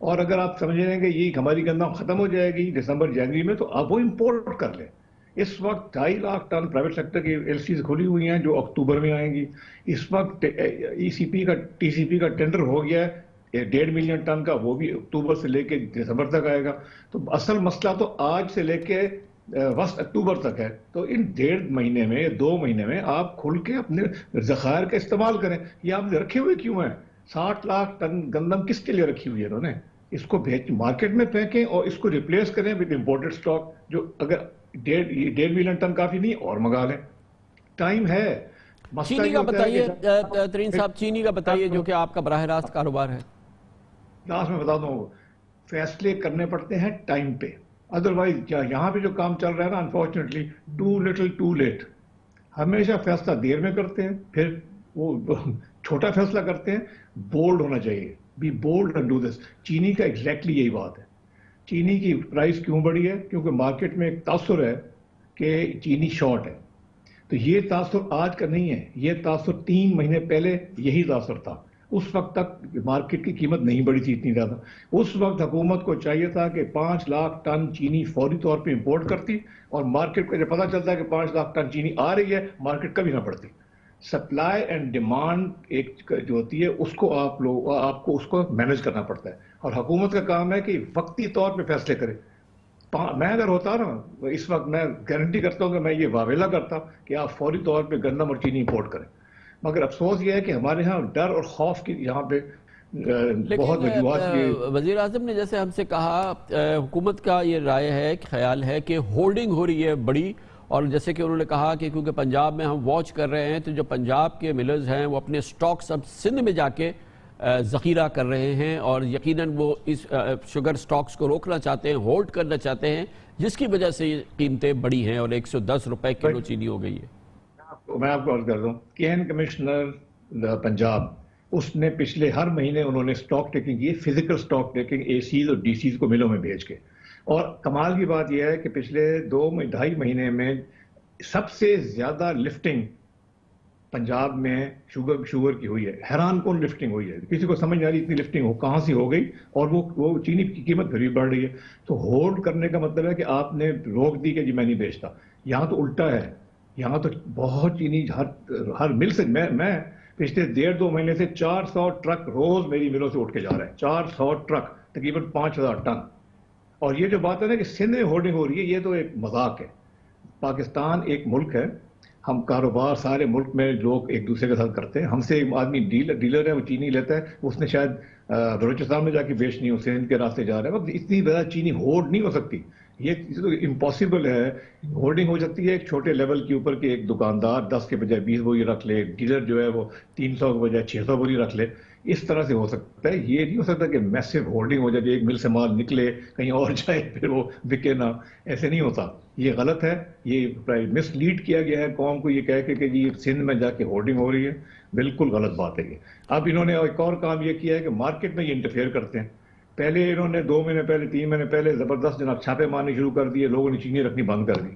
اور اگر آپ سمجھ رہے ہیں کہ یہ ہماری گندم ختم ہو جائے گی دسمبر جنوری میں، تو آپ وہ امپورٹ کر لیں. اس وقت 2.5 لاکھ ٹن پرائیویٹ سیکٹر کی ایل سیز کھلی ہوئی ہیں جو اکتوبر میں آئیں گی. اس وقت ای سی پی کا ٹی سی پی کا ٹینڈر ہو گیا ہے 1.5 ملین ٹن کا، وہ بھی اکتوبر سے لے کے دسمبر تک آئے گا. تو اصل مسئلہ تو آج سے لے کے وسط اکتوبر تک ہے. تو ان 1.5 مہینے میں 2 مہینے میں آپ کھل کے اپنے ذخائر کا استعمال کریں. یہ آپ نے رکھے ہوئے کیوں ہیں؟ 60 لاکھ ٹن گندم کس کے لیے رکھی ہوئی ہے انہوں نے؟ اس کو مارکیٹ میں پھینکیں اور اس کو ریپلیس کریں ود امپورٹڈ اسٹاک. جو اگر 1.5 ملین ٹن کافی نہیں اور منگا لیں. ٹائم ہے. چینی کا بتائیے ترین صاحب، چینی کا بتائیے جو کہ آپ کا براہ راست کاروبار ہے. لاسٹ میں بتا دوں، فیصلے کرنے پڑتے ہیں ٹائم پہ، ادروائز یہاں پہ جو کام چل رہا ہے نا unfortunately too little too late. ہمیشہ فیصلہ دیر میں کرتے ہیں، پھر وہ چھوٹا فیصلہ کرتے ہیں. بولڈ ہونا چاہیے، be bold and do this. چینی کا ایگزیکٹلی یہی بات ہے. چینی کی پرائس کیوں بڑھی ہے؟ کیونکہ مارکیٹ میں ایک تاثر ہے کہ چینی شارٹ ہے. تو یہ تاثر آج کا نہیں ہے، یہ تاثر 3 مہینے پہلے یہی تاثر تھا. اس وقت تک مارکیٹ کی قیمت نہیں بڑھی تھی اتنی زیادہ. اس وقت حکومت کو چاہیے تھا کہ 5 لاکھ ٹن چینی فوری طور پہ امپورٹ کرتی، اور مارکیٹ کو جب پتہ چلتا ہے کہ 5 لاکھ ٹن چینی آ رہی ہے، مارکیٹ کبھی نہ بڑھتی. سپلائی اینڈ ڈیمانڈ ایک جو ہوتی ہے اس کو آپ کو اس کو مینیج کرنا پڑتا ہے، اور حکومت کا کام ہے کہ وقتی طور پہ فیصلے کرے. میں اگر ہوتا نا اس وقت، میں گارنٹی کرتا ہوں کہ میں یہ واویلا کرتا کہ آپ فوری طور پہ گندم اور چینی امپورٹ کریں. مگر افسوس یہ ہے کہ ہمارے ہاں ڈر اور خوف کی یہاں پہ بہت وجوہات. وزیر اعظم نے جیسے ہم سے کہا، حکومت کا یہ رائے ہے، خیال ہے کہ ہولڈنگ ہو رہی ہے بڑی، اور جیسے کہ انہوں نے کہا کہ کیونکہ پنجاب میں ہم واچ کر رہے ہیں تو جو پنجاب کے ملرز ہیں وہ اپنے سٹاکس اب سندھ میں جا کے ذخیرہ کر رہے ہیں، اور یقیناً وہ اس شوگر سٹاکس کو روکنا چاہتے ہیں، ہولڈ کرنا چاہتے ہیں، جس کی وجہ سے یہ قیمتیں بڑی ہیں اور 110 روپے کلو چینی ہو گئی ہے. میں آپ کو عرض کر دوں، کین کمشنر پنجاب، اس نے پچھلے ہر مہینے انہوں نے سٹاک ٹیکنگ کی، physical stock taking A Cs اور ڈی سیز کو ملوں میں بھیج کے. اور کمال کی بات یہ ہے کہ پچھلے 2-2.5 مہینے میں سب سے زیادہ لفٹنگ پنجاب میں شوگر کی ہوئی ہے. حیران کن لفٹنگ ہوئی ہے، کسی کو سمجھ نہیں آ رہی اتنی لفٹنگ کہاں سے ہو گئی، اور وہ چینی کی قیمت پھر بھی بڑھ رہی ہے. تو ہولڈ کرنے کا مطلب ہے کہ آپ نے روک دی کہ جی میں نہیں بیچتا. یہاں تو الٹا ہے، یہاں تو بہت چینی ہر مل سے میں پچھلے 1.5-2 مہینے سے 400 ٹرک روز میری ملوں سے اٹھ کے جا رہے ہیں. 400 ٹرک، تقریباً 5000 ٹن. اور یہ جو بات ہے نا کہ سندھ میں ہولڈنگ ہو رہی ہے، یہ تو ایک مذاق ہے. پاکستان ایک ملک ہے، ہم کاروبار سارے ملک میں لوگ ایک دوسرے کے ساتھ کرتے ہیں. ہم سے ایک آدمی ڈیلر ہے، وہ چینی لیتا ہے، اس نے شاید بلوچستان میں جا کے بیچنی ہو، سندھ کے راستے جا رہا ہے. اتنی زیادہ چینی ہولڈ نہیں ہو سکتی، یہ تو امپاسبل ہے. ہولڈنگ ہو سکتی ہے ایک چھوٹے لیول کے اوپر کہ ایک دکاندار 10 کے بجائے 20 بوری رکھ لے، ڈیلر جو ہے وہ 300 کے بجائے 600 بوری رکھ لے. اس طرح سے ہو سکتا ہے. یہ نہیں ہو سکتا کہ میسو ہولڈنگ ہو جائے، ایک مل سے مال نکلے کہیں اور جائے پھر وہ بکے نہ. ایسے نہیں ہوتا، یہ غلط ہے. یہ مس لیڈ کیا گیا ہے قوم کو یہ کہہ کے کہ جی سندھ میں جا کے ہولڈنگ ہو رہی ہے. بالکل غلط بات ہے یہ. اب انہوں نے ایک اور کام یہ کیا ہے کہ مارکیٹ میں یہ انٹرفیئر کرتے ہیں. پہلے انہوں نے 2 مہینے پہلے 3 مہینے پہلے زبردست جناب چھاپے مارنے شروع کر دیے، لوگوں نے چینی رکھنی بند کر دی،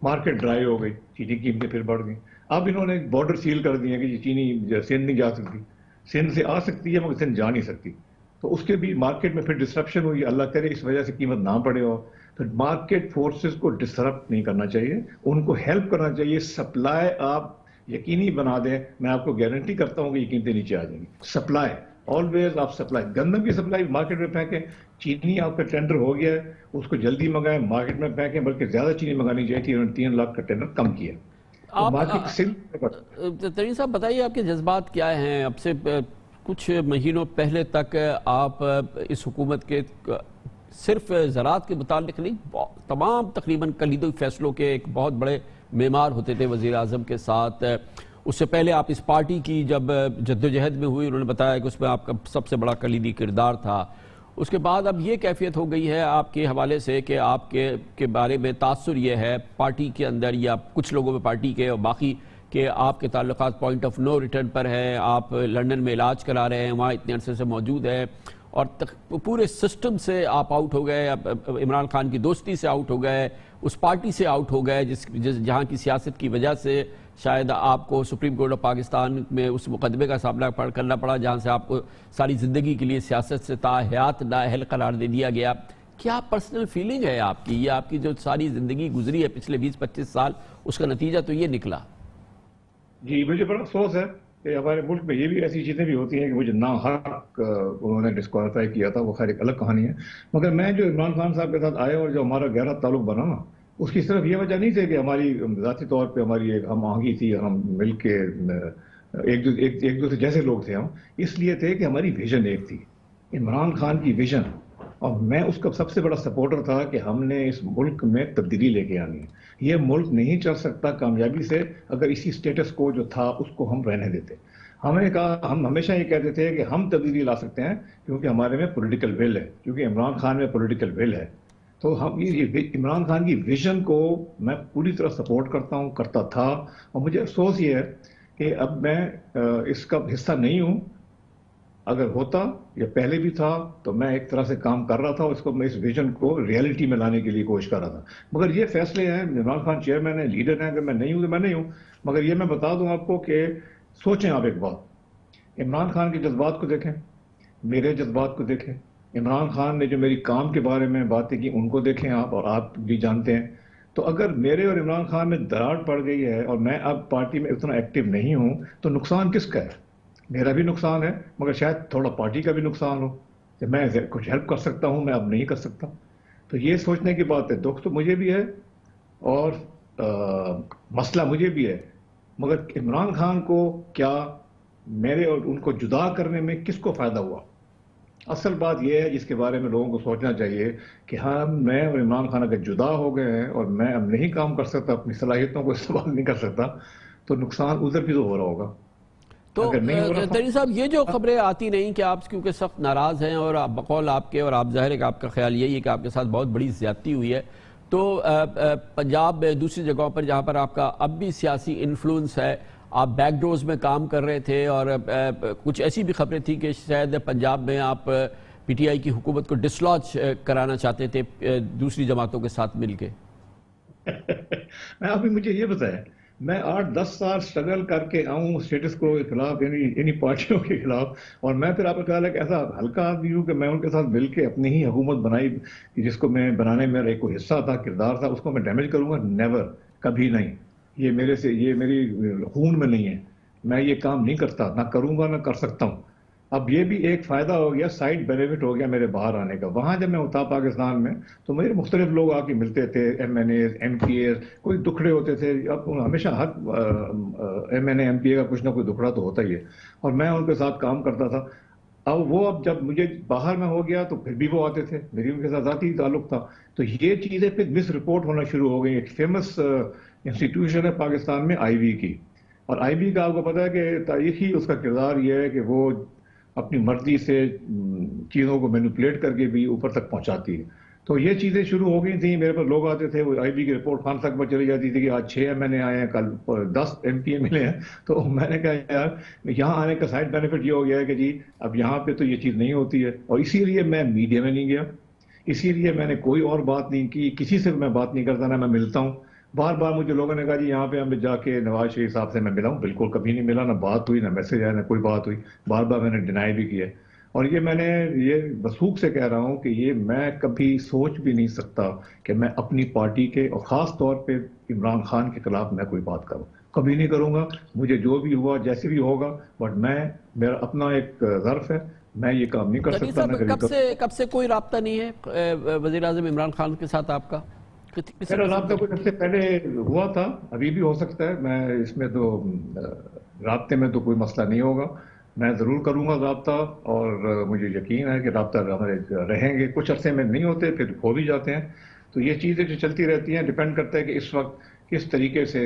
مارکیٹ ڈرائی ہو گئی، چینی کی قیمتیں پھر بڑھ گئیں. اب انہوں نے بارڈر سیل کر دی ہے کہ چینی سندھ نہیں جا سکتی. سندھ سے آ سکتی ہے مگر سندھ جا نہیں سکتی. تو اس کے بھی مارکیٹ میں پھر ڈسرپشن ہوئی. اللہ کرے اس وجہ سے قیمت نہ بڑھے ہو. تو مارکیٹ فورسز کو ڈسرپٹ نہیں کرنا چاہیے، ان کو ہیلپ کرنا چاہیے. سپلائی آپ یقینی بنا دیں، میں آپ کو گارنٹی کرتا ہوں کہ یہ قیمتیں نیچے آ جائیں گی. سپلائی آلویز، آپ سپلائی گندم کی سپلائی مارکیٹ میں پھینکیں. چینی آپ کا ٹینڈر ہو گیا ہے، اس کو جلدی منگائیں، مارکیٹ میں پھینکیں. بلکہ زیادہ چینی منگانی چاہیے تھی، انہوں نے 3 لاکھ کا ٹینڈر کم کیا. ترین صاحب بتائیے آپ کے جذبات کیا ہیں؟ اب سے کچھ مہینوں پہلے تک آپ اس حکومت کے صرف زراعت کے متعلق نہیں، تمام تقریباً کلیدی فیصلوں کے ایک بہت بڑے معمار ہوتے تھے وزیر اعظم کے ساتھ. اس سے پہلے آپ اس پارٹی کی جب جدوجہد میں ہوئی، انہوں نے بتایا کہ اس میں آپ کا سب سے بڑا کلیدی کردار تھا. اس کے بعد اب یہ کیفیت ہو گئی ہے آپ کے حوالے سے کہ آپ کے بارے میں تاثر یہ ہے پارٹی کے اندر یا کچھ لوگوں میں پارٹی کے اور باقی کہ آپ کے تعلقات پوائنٹ آف نو ریٹرن پر ہیں. آپ لندن میں علاج کرا رہے ہیں، وہاں اتنے عرصے سے موجود ہیں، اور پورے سسٹم سے آپ آؤٹ ہو گئے، عمران خان کی دوستی سے آؤٹ ہو گئے، اس پارٹی سے آؤٹ ہو گئے جہاں کی سیاست کی وجہ سے شاید آپ کو سپریم کورٹ آف پاکستان میں اس مقدمے کا سامنا کرنا پڑا جہاں سے آپ کو ساری زندگی کے لیے سیاست سے تاحیات نااہل قرار دے دیا گیا. کیا پرسنل فیلنگ ہے آپ کی؟ یہ آپ کی جو ساری زندگی گزری ہے پچھلے 20-25 سال، اس کا نتیجہ تو یہ نکلا. جی مجھے بڑا افسوس ہے کہ ہمارے ملک میں یہ بھی ایسی چیزیں بھی ہوتی ہیں کہ مجھے ناحق انہوں نے ڈسکوالیفائی کیا تھا، وہ خیر ایک الگ کہانی ہے. مگر میں جو عمران خان صاحب کے ساتھ آیا اور جو ہمارا گہرا تعلق بنا نا، اس کی صرف یہ وجہ نہیں تھی کہ ہماری ذاتی طور پہ ہماری ایک ہم آہنگی تھی، ہم مل کے ایک دوسرے جیسے لوگ تھے. ہم اس لیے تھے کہ ہماری ویژن ایک تھی، عمران خان کی ویژن، اور میں اس کا سب سے بڑا سپورٹر تھا کہ ہم نے اس ملک میں تبدیلی لے کے آنی ہے. یہ ملک نہیں چل سکتا کامیابی سے اگر اسی سٹیٹس کو جو تھا اس کو ہم رہنے دیتے. ہمیں کہا، ہم ہمیشہ یہ کہتے تھے کہ ہم تبدیلی لا سکتے ہیں کیونکہ ہمارے میں پولیٹیکل ول ہے، کیونکہ عمران خان میں پولیٹیکل ول ہے. تو ہم یہ عمران خان کی ویژن کو میں پوری طرح سپورٹ کرتا ہوں، کرتا تھا. اور مجھے افسوس یہ ہے کہ اب میں اس کا حصہ نہیں ہوں. اگر ہوتا یا پہلے بھی تھا تو میں ایک طرح سے کام کر رہا تھا، اس کو میں اس ویژن کو ریئلٹی میں لانے کے لیے کوشش کر رہا تھا. مگر یہ فیصلے ہیں، عمران خان چیئرمین ہیں، لیڈر ہیں، اگر میں نہیں ہوں تو میں نہیں ہوں. مگر یہ میں بتا دوں آپ کو کہ سوچیں آپ ایک بات، عمران خان کے جذبات کو دیکھیں، میرے جذبات کو دیکھیں، عمران خان نے جو میری کام کے بارے میں باتیں کی ان کو دیکھیں آپ، اور آپ بھی جانتے ہیں. تو اگر میرے اور عمران خان میں دراڑ پڑ گئی ہے اور میں اب پارٹی میں اتنا ایکٹیو نہیں ہوں تو نقصان کس کا ہے؟ میرا بھی نقصان ہے، مگر شاید تھوڑا پارٹی کا بھی نقصان ہو کہ میں کچھ ہیلپ کر سکتا ہوں، میں اب نہیں کر سکتا. تو یہ سوچنے کی بات ہے. دکھ تو مجھے بھی ہے اور مسئلہ مجھے بھی ہے، مگر عمران خان کو کیا میرے اور ان کو جدا کرنے میں کس کو فائدہ ہوا؟ اصل بات یہ ہے جس کے بارے میں لوگوں کو سوچنا چاہیے کہ ہاں، میں اور عمران خان اگر جدا ہو گئے ہیں اور میں اب نہیں کام کر سکتا، اپنی صلاحیتوں کو استعمال نہیں کر سکتا، تو نقصان ادھر بھی تو ہو رہا ہوگا. تو ترین صاحب، یہ جو خبریں آتی نہیں کہ آپ کیونکہ سخت ناراض ہیں اور بقول آپ کے، اور آپ ظاہر ہے کہ آپ کا خیال یہی ہے کہ آپ کے ساتھ بہت بڑی زیادتی ہوئی ہے، تو پنجاب میں دوسری جگہوں پر جہاں پر آپ کا اب بھی سیاسی انفلوئنس ہے، آپ بیک ڈورز میں کام کر رہے تھے، اور کچھ ایسی بھی خبریں تھیں کہ شاید پنجاب میں آپ پی ٹی آئی کی حکومت کو ڈسلوج کرانا چاہتے تھے دوسری جماعتوں کے ساتھ مل کے. میں ابھی مجھے یہ بتایا، میں 8-10 سال سٹرگل کر کے آؤں اسٹیٹس کو کے خلاف، یعنی پارٹیوں کے خلاف، اور میں پھر آپ کا خیال ہے کہ ایسا ہلکا آدمی ہوں کہ میں ان کے ساتھ مل کے اپنی ہی حکومت بنائی جس کو میں بنانے میں ایک کوئی حصہ تھا، کردار تھا، اس کو میں ڈیمیج کروں گا؟ نیور، کبھی نہیں. یہ میرے سے، یہ میری خون میں نہیں ہے. میں یہ کام نہیں کرتا، نہ کروں گا، نہ کر سکتا ہوں. اب یہ بھی ایک فائدہ ہو گیا، سائڈ بینیفٹ ہو گیا میرے باہر آنے کا. وہاں جب میں ہوتا پاکستان میں تو میرے مختلف لوگ آ کے ملتے تھے، ایم این اے، ایم پی اے، کوئی دکھڑے ہوتے تھے. اب ہمیشہ ہر ایم این اے، ایم پی اے کا کچھ نہ کوئی دکھڑا تو ہوتا ہی ہے، اور میں ان کے ساتھ کام کرتا تھا. اب جب مجھے باہر میں ہو گیا تو پھر بھی وہ آتے تھے، میری ان کے ساتھ ذاتی تعلق تھا. تو یہ چیزیں پھر مس رپورٹ ہونا شروع ہو گئی. ایک فیمس انسٹیٹیوشن ہے پاکستان میں، آئی وی کی، اور آئی وی کا آپ کو پتا ہے کہ تاریخی اس کا کردار یہ ہے کہ وہ اپنی مرضی سے چیزوں کو مینیپولیٹ کر کے بھی اوپر تک پہنچاتی ہے. تو یہ چیزیں شروع ہو گئی تھیں. میرے پاس لوگ آتے تھے، وہ آئی بی کی رپورٹ خان تک پر چلی جاتی تھی کہ آج 6 ایم این اے آئے ہیں، کل 10 ایم پی اے ملے ہیں. تو میں نے کہا یار، یہاں آنے کا سائڈ بینیفٹ یہ ہو گیا ہے کہ جی اب یہاں پہ تو یہ چیز نہیں ہوتی ہے. اور اسی لیے میں میڈیا میں نہیں گیا، اسی لیے میں نے کوئی اور بات نہیں کی، کسی سے میں بات نہیں کرتا، نہ میں ملتا ہوں. بار بار مجھے لوگوں نے کہا جی یہاں پہ ہم جا کے نواز شریف صاحب سے میں ملا ہوں، بالکل کبھی نہیں ملا، نہ بات ہوئی، نہ میسج آیا، نہ کوئی بات ہوئی. بار بار میں نے ڈینائی بھی کیا. اور یہ میں نے یہ وثوق سے کہہ رہا ہوں کہ یہ میں کبھی سوچ بھی نہیں سکتا کہ میں اپنی پارٹی کے اور خاص طور پہ عمران خان کے خلاف میں کوئی بات کروں. کبھی نہیں کروں گا. مجھے جو بھی ہوا جیسے بھی ہوگا، بٹ میرا اپنا ایک ظرف ہے، میں یہ کام نہیں کر سکتا. کب سے کوئی رابطہ نہیں ہے وزیر اعظم عمران خان کے ساتھ آپ کا؟ میرا رابطہ کچھ ہفتے پہلے ہوا تھا، ابھی بھی ہو سکتا ہے. میں اس میں تو رابطے میں تو کوئی مسئلہ نہیں ہوگا. میں ضرور کروں گا رابطہ، اور مجھے یقین ہے کہ رابطہ ہمارے رہیں گے. کچھ عرصے میں نہیں ہوتے، پھر ہو بھی جاتے ہیں. تو یہ چیزیں جو چلتی رہتی ہیں، ڈیپینڈ کرتا ہے کہ اس وقت کس طریقے سے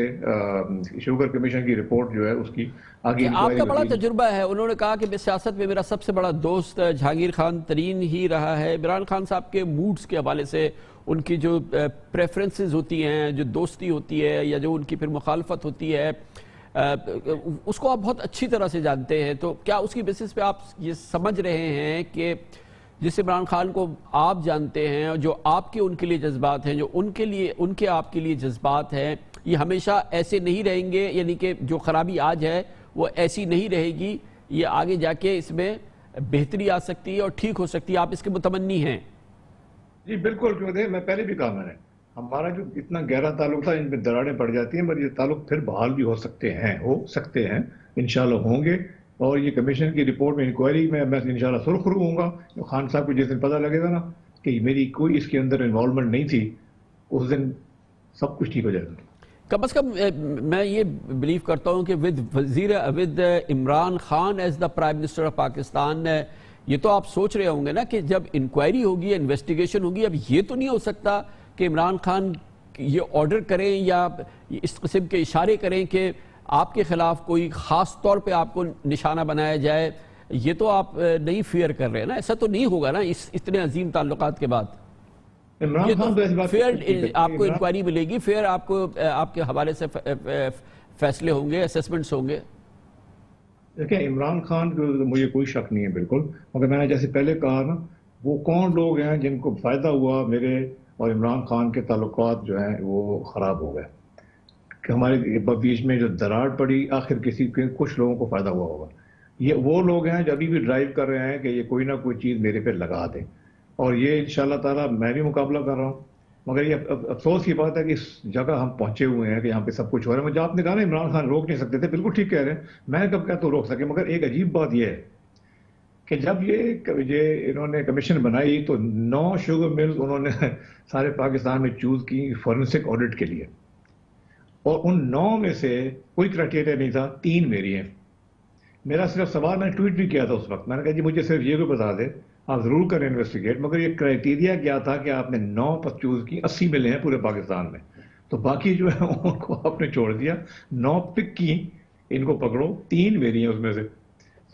شوگر کمیشن کی رپورٹ جو ہے اس کی آگے. آپ کا بڑا تجربہ ہے. انہوں نے کہا کہ سیاست میں میرا سب سے بڑا دوست جہانگیر خان ترین ہی رہا ہے. عمران خان صاحب کے موڈز کے حوالے سے، ان کی جو پریفرنسز ہوتی ہیں، جو دوستی ہوتی ہے یا جو ان کی پھر مخالفت ہوتی ہے، اس کو آپ بہت اچھی طرح سے جانتے ہیں. تو کیا اس کی بیسس پہ آپ یہ سمجھ رہے ہیں کہ جس عمران خان کو آپ جانتے ہیں، جو آپ کے ان کے لیے جذبات ہیں، جو ان کے آپ کے لیے جذبات ہیں، یہ ہمیشہ ایسے نہیں رہیں گے، یعنی کہ جو خرابی آج ہے وہ ایسی نہیں رہے گی، یہ آگے جا کے اس میں بہتری آ سکتی ہے اور ٹھیک ہو سکتی ہے، آپ اس کے متمنی ہیں؟ جی بالکل، کیوں میں پہلے بھی کہا میں نے، ہمارا جو اتنا گہرا تعلق تھا ان میں دراڑیں پڑ جاتی ہیں، مگر یہ تعلق پھر بحال بھی ہو سکتے ہیں انشاءاللہ ہوں گے. اور یہ کمیشن کی رپورٹ میں انکوائری میں انشاءاللہ سرخرو ہوں گا. خان صاحب کو جس دن پتہ لگے گا نا کہ میری کوئی اس کے اندر انوالومنٹ نہیں تھی، اس دن سب کچھ ٹھیک ہو جائے گا. کم از کم میں یہ بلیو کرتا ہوں کہ with Imran Khan as the prime minister of Pakistan, یہ تو آپ سوچ رہے ہوں گے نا کہ جب انکوائری ہوگی، انویسٹیگیشن ہوگی، اب یہ تو نہیں ہو سکتا کہ عمران خان یہ آرڈر کریں یا اس قسم کے اشارے کریں کہ آپ کے خلاف کوئی خاص طور پہ آپ کو نشانہ بنایا جائے. یہ تو آپ نہیں فیئر کر رہے ہیں نا، ایسا تو نہیں ہوگا نا اس اتنے عظیم تعلقات کے بعد. فیئر آپ کو انکوائری ملے گی، فیئر آپ کو آپ کے حوالے سے فیصلے ہوں گے، اسیسمنٹس ہوں گے. دیکھیں عمران خان کو مجھے کوئی شک نہیں ہے بالکل، مگر میں نے جیسے پہلے کہا نا، وہ کون لوگ ہیں جن کو فائدہ ہوا میرے اور عمران خان کے تعلقات جو ہیں وہ خراب ہو گئے، کہ ہمارے بیچ میں جو دراڑ پڑی آخر کچھ لوگوں کو فائدہ ہوا ہوگا. یہ وہ لوگ ہیں جو ابھی بھی ڈرائیو کر رہے ہیں کہ یہ کوئی نہ کوئی چیز میرے پہ لگا دیں، اور یہ انشاءاللہ تعالیٰ میں بھی مقابلہ کر رہا ہوں. مگر یہ افسوس کی بات ہے کہ اس جگہ ہم پہنچے ہوئے ہیں کہ یہاں پہ سب کچھ ہو رہا ہے. مجھے آپ نے کہا نا عمران خان روک نہیں سکتے تھے، بالکل ٹھیک کہہ رہے ہیں، میں کب کہتا ہوں روک سکے. مگر ایک عجیب بات یہ ہے کہ جب یہ انہوں نے کمیشن بنائی تو 9 شوگر ملز انہوں نے سارے پاکستان میں چوز کی فورنسک آڈٹ کے لیے، اور ان 9 میں سے کوئی کرائٹیریا نہیں تھا، 3 میری ہیں. میرا صرف سوال، میں نے ٹویٹ بھی کیا تھا اس وقت، میں نے کہا جی مجھے صرف یہ کوئی بتا دے، آپ ضرور کریں انویسٹیگیٹ، مگر یہ کرائٹیریا کیا تھا کہ آپ نے 9 پر چوز کی، 80 ملے ہیں پورے پاکستان میں، تو باقی جو ہے ان کو آپ نے چھوڑ دیا. 9 پک کی، ان کو پکڑو، 3 میری ہیں اس میں سے.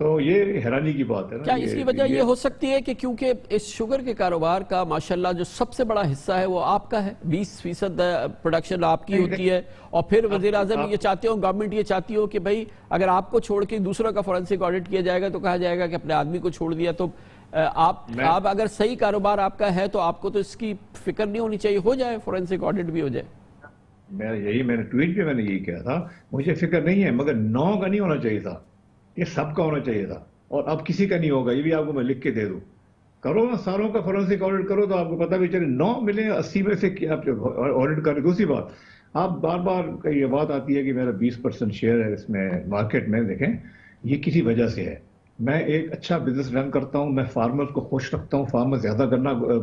تو یہ حیرانی کی بات ہے نا. کیا اس کی وجہ یہ ہو سکتی ہے کہ کیونکہ اس شوگر کے کاروبار کا ماشاءاللہ جو سب سے بڑا حصہ ہے وہ آپ کا ہے، 20% پروڈکشن آپ کی ہوتی ہے، اور پھر وزیر اعظم یہ چاہتے ہو، گورنمنٹ یہ چاہتی ہو کہ بھائی اگر آپ کو چھوڑ کے دوسروں کا فورنسک آڈٹ کیا جائے گا تو کہا جائے گا کہ اپنے آدمی کو چھوڑ دیا. تو آپ اگر صحیح کاروبار آپ کا ہے تو آپ کو تو اس کی فکر نہیں ہونی چاہیے، ہو جائے فورنسک آڈٹ بھی ہو جائے. میں نے ٹویٹ پہ میں نے یہی کہا تھا، مجھے فکر نہیں ہے، مگر 9 کا نہیں ہونا چاہیے تھا، یہ سب کا ہونا چاہیے تھا، اور اب کسی کا نہیں ہوگا. یہ بھی آپ کو میں لکھ کے دے دوں، کرو نا ساروں کا فورنسک آڈٹ کرو تو آپ کو پتہ بھی چلے. 9 ملے 80 میں سے آپ آڈٹ کریں. دوسری بات، آپ بار بار یہ بات آتی ہے کہ میرا 20% شیئر ہے اس میں مارکیٹ میں. دیکھیں یہ کسی وجہ سے ہے، میں ایک اچھا بزنس رن کرتا ہوں، میں فارمرز کو خوش رکھتا ہوں، فارمر زیادہ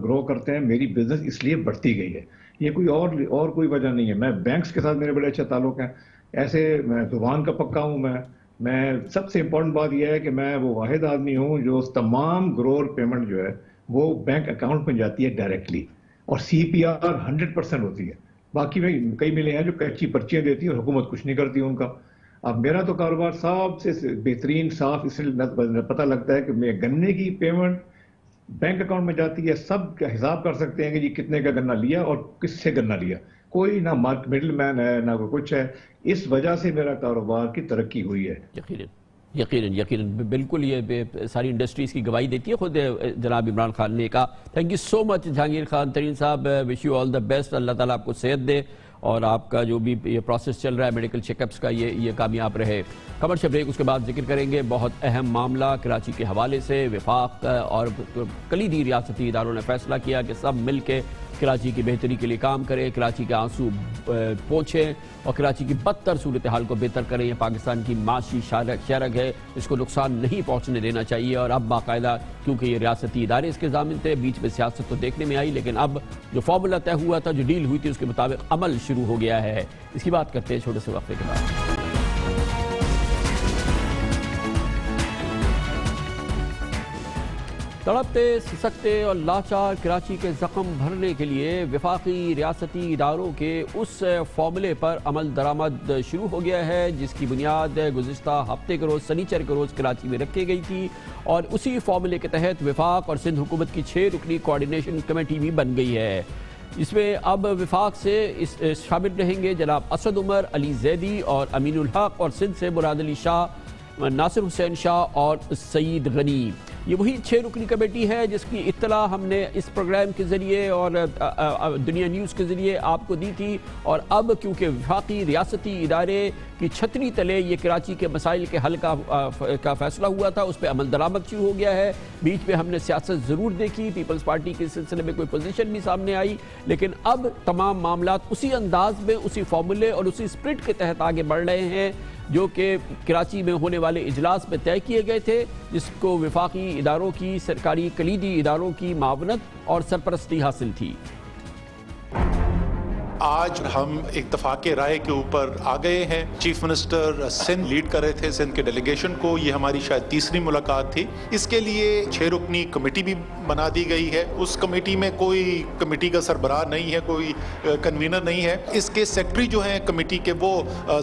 گرو کرتے ہیں، میری بزنس اس لیے بڑھتی گئی ہے. یہ کوئی اور کوئی وجہ نہیں ہے. میں بینکس کے ساتھ میرے بڑے اچھے تعلق ہیں، ایسے میں زبان کا پکا ہوں. میں سب سے امپورٹنٹ بات یہ ہے کہ میں وہ واحد آدمی ہوں جو تمام گروور پیمنٹ جو ہے وہ بینک اکاؤنٹ میں جاتی ہے ڈائریکٹلی، اور CPR 100% ہوتی ہے. باقی میں کئی ملے ہیں جو کچی پرچیاں دیتی ہیں اور حکومت کچھ نہیں کرتی ان کا. اب میرا تو کاروبار سب سے بہترین صاف، اس لیے پتہ لگتا ہے کہ میں گنے کی پیمنٹ بینک اکاؤنٹ میں جاتی ہے، سب کا حساب کر سکتے ہیں کہ جی کتنے کا گنا لیا اور کس سے گنا لیا. کوئی نہ مڈل مین ہے نہ کوئی کچھ ہے. اس وجہ سے میرا کاروبار کی ترقی ہوئی ہے. یقیناً بالکل یہ ساری انڈسٹریز کی گواہی دیتی ہے. خود جناب عمران خان نے کہا. تھینک یو سو مچ جہانگیر خان ترین صاحب، wish you all the best. اللہ تعالیٰ آپ کو صحت دے اور آپ کا جو بھی یہ پروسیس چل رہا ہے میڈیکل چیک اپس کا یہ کامیاب رہے. کمرشل بریک، اس کے بعد ذکر کریں گے بہت اہم معاملہ کراچی کے حوالے سے. وفاق اور کلیدی ریاستی اداروں نے فیصلہ کیا کہ سب مل کے کراچی کی بہتری کے لیے کام کریں، کراچی کے آنسو پوچھیں اور کراچی کی بدتر صورتحال کو بہتر کریں. یہ پاکستان کی معاشی شرگ ہے، اس کو نقصان نہیں پہنچنے دینا چاہیے. اور اب باقاعدہ کیونکہ یہ ریاستی ادارے اس کے ضامن تھے، بیچ میں سیاست تو دیکھنے میں آئی، لیکن اب جو فارمولہ طے ہوا تھا، جو ڈیل ہوئی تھی، اس کے مطابق عمل شروع ہو گیا ہے. اس کی بات کرتے ہیں چھوٹے سے وقفے کے بعد. تڑپتے، سسکتے اور لاچار کراچی کے زخم بھرنے کے لیے وفاقی ریاستی اداروں کے اس فارمولے پر عمل درآمد شروع ہو گیا ہے جس کی بنیاد گزشتہ ہفتے کے روز سنیچر کے روز کراچی میں رکھی گئی تھی، اور اسی فارمولے کے تحت وفاق اور سندھ حکومت کی 6 رکنی کوارڈینیشن کمیٹی بھی بن گئی ہے. اس میں اب وفاق سے شامل رہیں گے جناب اسد عمر، علی زیدی اور امین الحق، اور سندھ سے مراد علی شاہ، ناصر حسین شاہ اور سعید غنی. یہ وہی 6 رکنی کمیٹی ہے جس کی اطلاع ہم نے اس پروگرام کے ذریعے اور دنیا نیوز کے ذریعے آپ کو دی تھی، اور اب کیونکہ وفاقی ریاستی ادارے کی چھتری تلے یہ کراچی کے مسائل کے حل کا فیصلہ ہوا تھا، اس پہ عمل درآمد شروع ہو گیا ہے۔ بیچ میں ہم نے سیاست ضرور دیکھی، پیپلز پارٹی کے سلسلے میں کوئی پوزیشن بھی سامنے آئی، لیکن اب تمام معاملات اسی انداز میں، اسی فارمولے اور اسی اسپرٹ کے تحت آگے بڑھ رہے ہیں جو کہ کراچی میں ہونے والے اجلاس میں طے کیے گئے تھے، جس کو وفاقی اداروں کی، سرکاری کلیدی اداروں کی معاونت اور سرپرستی حاصل تھی۔ آج ہم اتفاق رائے کے اوپر آ گئے ہیں۔ چیف منسٹر سندھ لیڈ کر رہے تھے سندھ کے ڈیلیگیشن کو، یہ ہماری شاید تیسری ملاقات تھی۔ اس کے لیے 6 رکنی کمیٹی بھی بنا دی گئی ہے۔ اس کمیٹی میں کوئی کمیٹی کا سربراہ نہیں ہے، کوئی کنوینر نہیں ہے۔ اس کے سیکرٹری جو ہیں کمیٹی کے وہ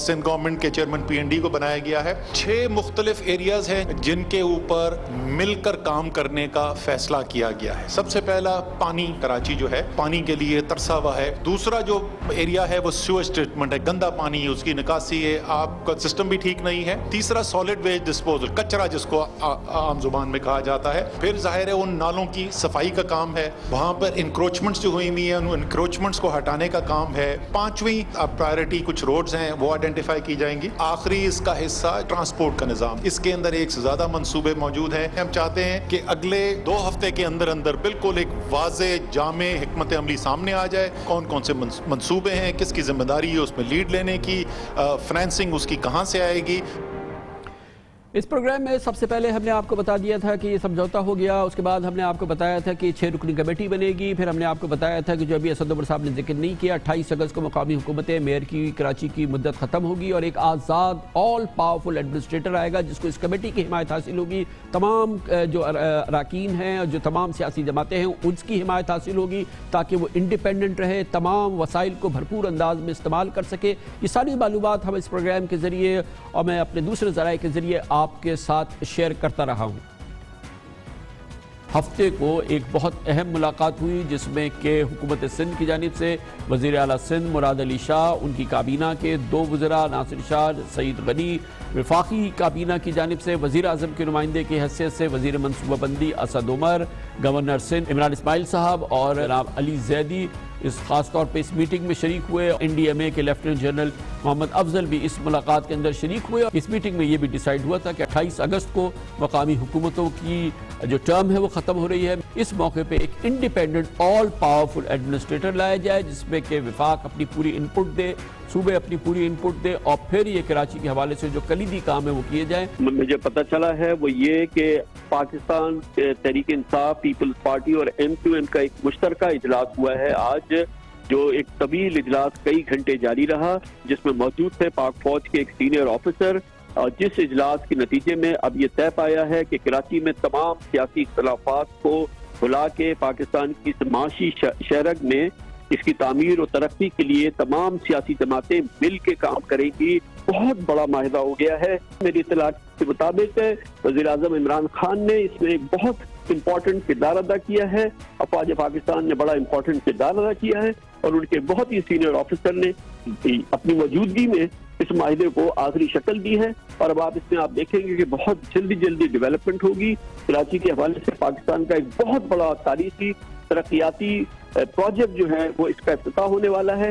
سندھ گورنمنٹ کے چیئرمین PND کو بنایا گیا ہے۔ 6 مختلف ایریاز ہیں جن کے اوپر مل کر کام کرنے کا فیصلہ کیا گیا ہے۔ سب سے پہلا پانی، کراچی جو ہے پانی کے لیے ترسا ہوا ہے۔ دوسرا جو ایریا ہے وہ سیویج ٹریٹمنٹ ہے، گندا پانی ہے، اس کی نکاسی ہے، آپ کا سسٹم بھی ٹھیک نہیں ہے۔ تیسرا سالڈ ویسٹ ڈسپوزل، کچرا جس کو عام زبان میں کہا جاتا ہے۔ پھر ظاہر ہے ان نالوں کی صفائی کا کام ہے، وہاں پر انکروچمنٹس جو ہوئی ہوئی ہیں ان انکروچمنٹس کو ہٹانے کا کام ہے۔ 5ویں پرائرٹی کچھ روڈز ہیں وہ آئیڈینٹیفائی کی جائیں گی۔ آخری اس کا حصہ ٹرانسپورٹ کا نظام، اس کے اندر 1 سے زیادہ منصوبے موجود ہیں۔ ہم چاہتے ہیں کہ اگلے 2 ہفتے کے اندر بالکل ایک واضح جامع حکمت عملی سامنے آ جائے، کون کون سے منصوبے ہیں، کس کی ذمہ داری ہے اس میں لیڈ لینے کی، فنانسنگ اس کی کہاں سے آئے گی۔ اس پروگرام میں سب سے پہلے ہم نے آپ کو بتا دیا تھا کہ یہ سمجھوتا ہو گیا، اس کے بعد ہم نے آپ کو بتایا تھا کہ 6 رکنی کمیٹی بنے گی، پھر ہم نے آپ کو بتایا تھا کہ جو ابھی اسد عمر صاحب نے ذکر نہیں کیا، 28 اگست کو مقامی حکومتیں میئر کی کراچی کی مدت ختم ہوگی اور ایک آزاد آل پاورفل ایڈمنسٹریٹر آئے گا جس کو اس کمیٹی کی حمایت حاصل ہوگی، تمام جو اراکین ہیں اور جو تمام سیاسی جماعتیں ہیں اس کی حمایت حاصل ہوگی تاکہ وہ انڈیپینڈنٹ رہے، تمام وسائل کو بھرپور انداز میں استعمال کر سکے۔ یہ ساری معلومات ہم اس پروگرام کے ذریعے اور میں اپنے دوسرے ذرائع کے ذریعے آپ کے ساتھ شیئر کرتا رہا ہوں۔ ہفتے کو ایک بہت اہم ملاقات ہوئی جس میں کہ حکومت سندھ کی جانب سے وزیر اعلیٰ سندھ مراد علی شاہ، ان کی کابینہ کے 2 وزراء ناصر شاہ، سعید غنی، وفاقی کابینہ کی جانب سے وزیر اعظم کے نمائندے کی حیثیت سے وزیر منصوبہ بندی اسد عمر، گورنر سندھ عمران اسماعیل صاحب اور جناب علی زیدی اس خاص طور پہ اس میٹنگ میں شریک ہوئے۔ NDMA کے لیفٹیننٹ جنرل محمد افضل بھی اس ملاقات کے اندر شریک ہوئے۔ اس میٹنگ میں یہ بھی ڈیسائیڈ ہوا تھا کہ 28 اگست کو مقامی حکومتوں کی جو ٹرم ہے وہ ختم ہو رہی ہے، اس موقع پہ ایک انڈیپینڈنٹ آل پاورفل ایڈمنسٹریٹر لایا جائے جس میں کہ وفاق اپنی پوری انپٹ دے، صوبے اپنی پوری انپٹ دے، اور پھر یہ کراچی کے حوالے سے جو کلیدی کام ہے وہ کیے جائیں۔ مجھے پتہ چلا ہے وہ یہ کہ پاکستان تحریک انصاف، پیپلز پارٹی اور MQM کا ایک مشترکہ اجلاس ہوا ہے آج، جو ایک طویل اجلاس کئی گھنٹے جاری رہا، جس میں موجود تھے پاک فوج کے ایک سینئر آفیسر، اور جس اجلاس کے نتیجے میں اب یہ طے پایا ہے کہ کراچی میں تمام سیاسی اختلافات کو بھلا کے پاکستان کی معاشی شہرگ میں اس کی تعمیر و ترقی کے لیے تمام سیاسی جماعتیں مل کے کام کریں گی۔ بہت بڑا معاہدہ ہو گیا ہے۔ میری اطلاع کے مطابق وزیر اعظم عمران خان نے اس میں ایک بہت امپورٹنٹ کردار ادا کیا ہے، افواج پاکستان نے بڑا امپورٹنٹ کردار ادا کیا ہے، اور ان کے بہت ہی سینئر آفیسر نے اپنی موجودگی میں اس معاہدے کو آخری شکل دی ہے، اور اب آپ اس میں آپ دیکھیں گے کہ بہت جلدی ڈیولپمنٹ ہوگی۔ کراچی کے حوالے سے پاکستان کا ایک بہت بڑا تاریخی ترقیاتی پروجیکٹ جو ہے وہ اس کا افتتاح ہونے والا ہے۔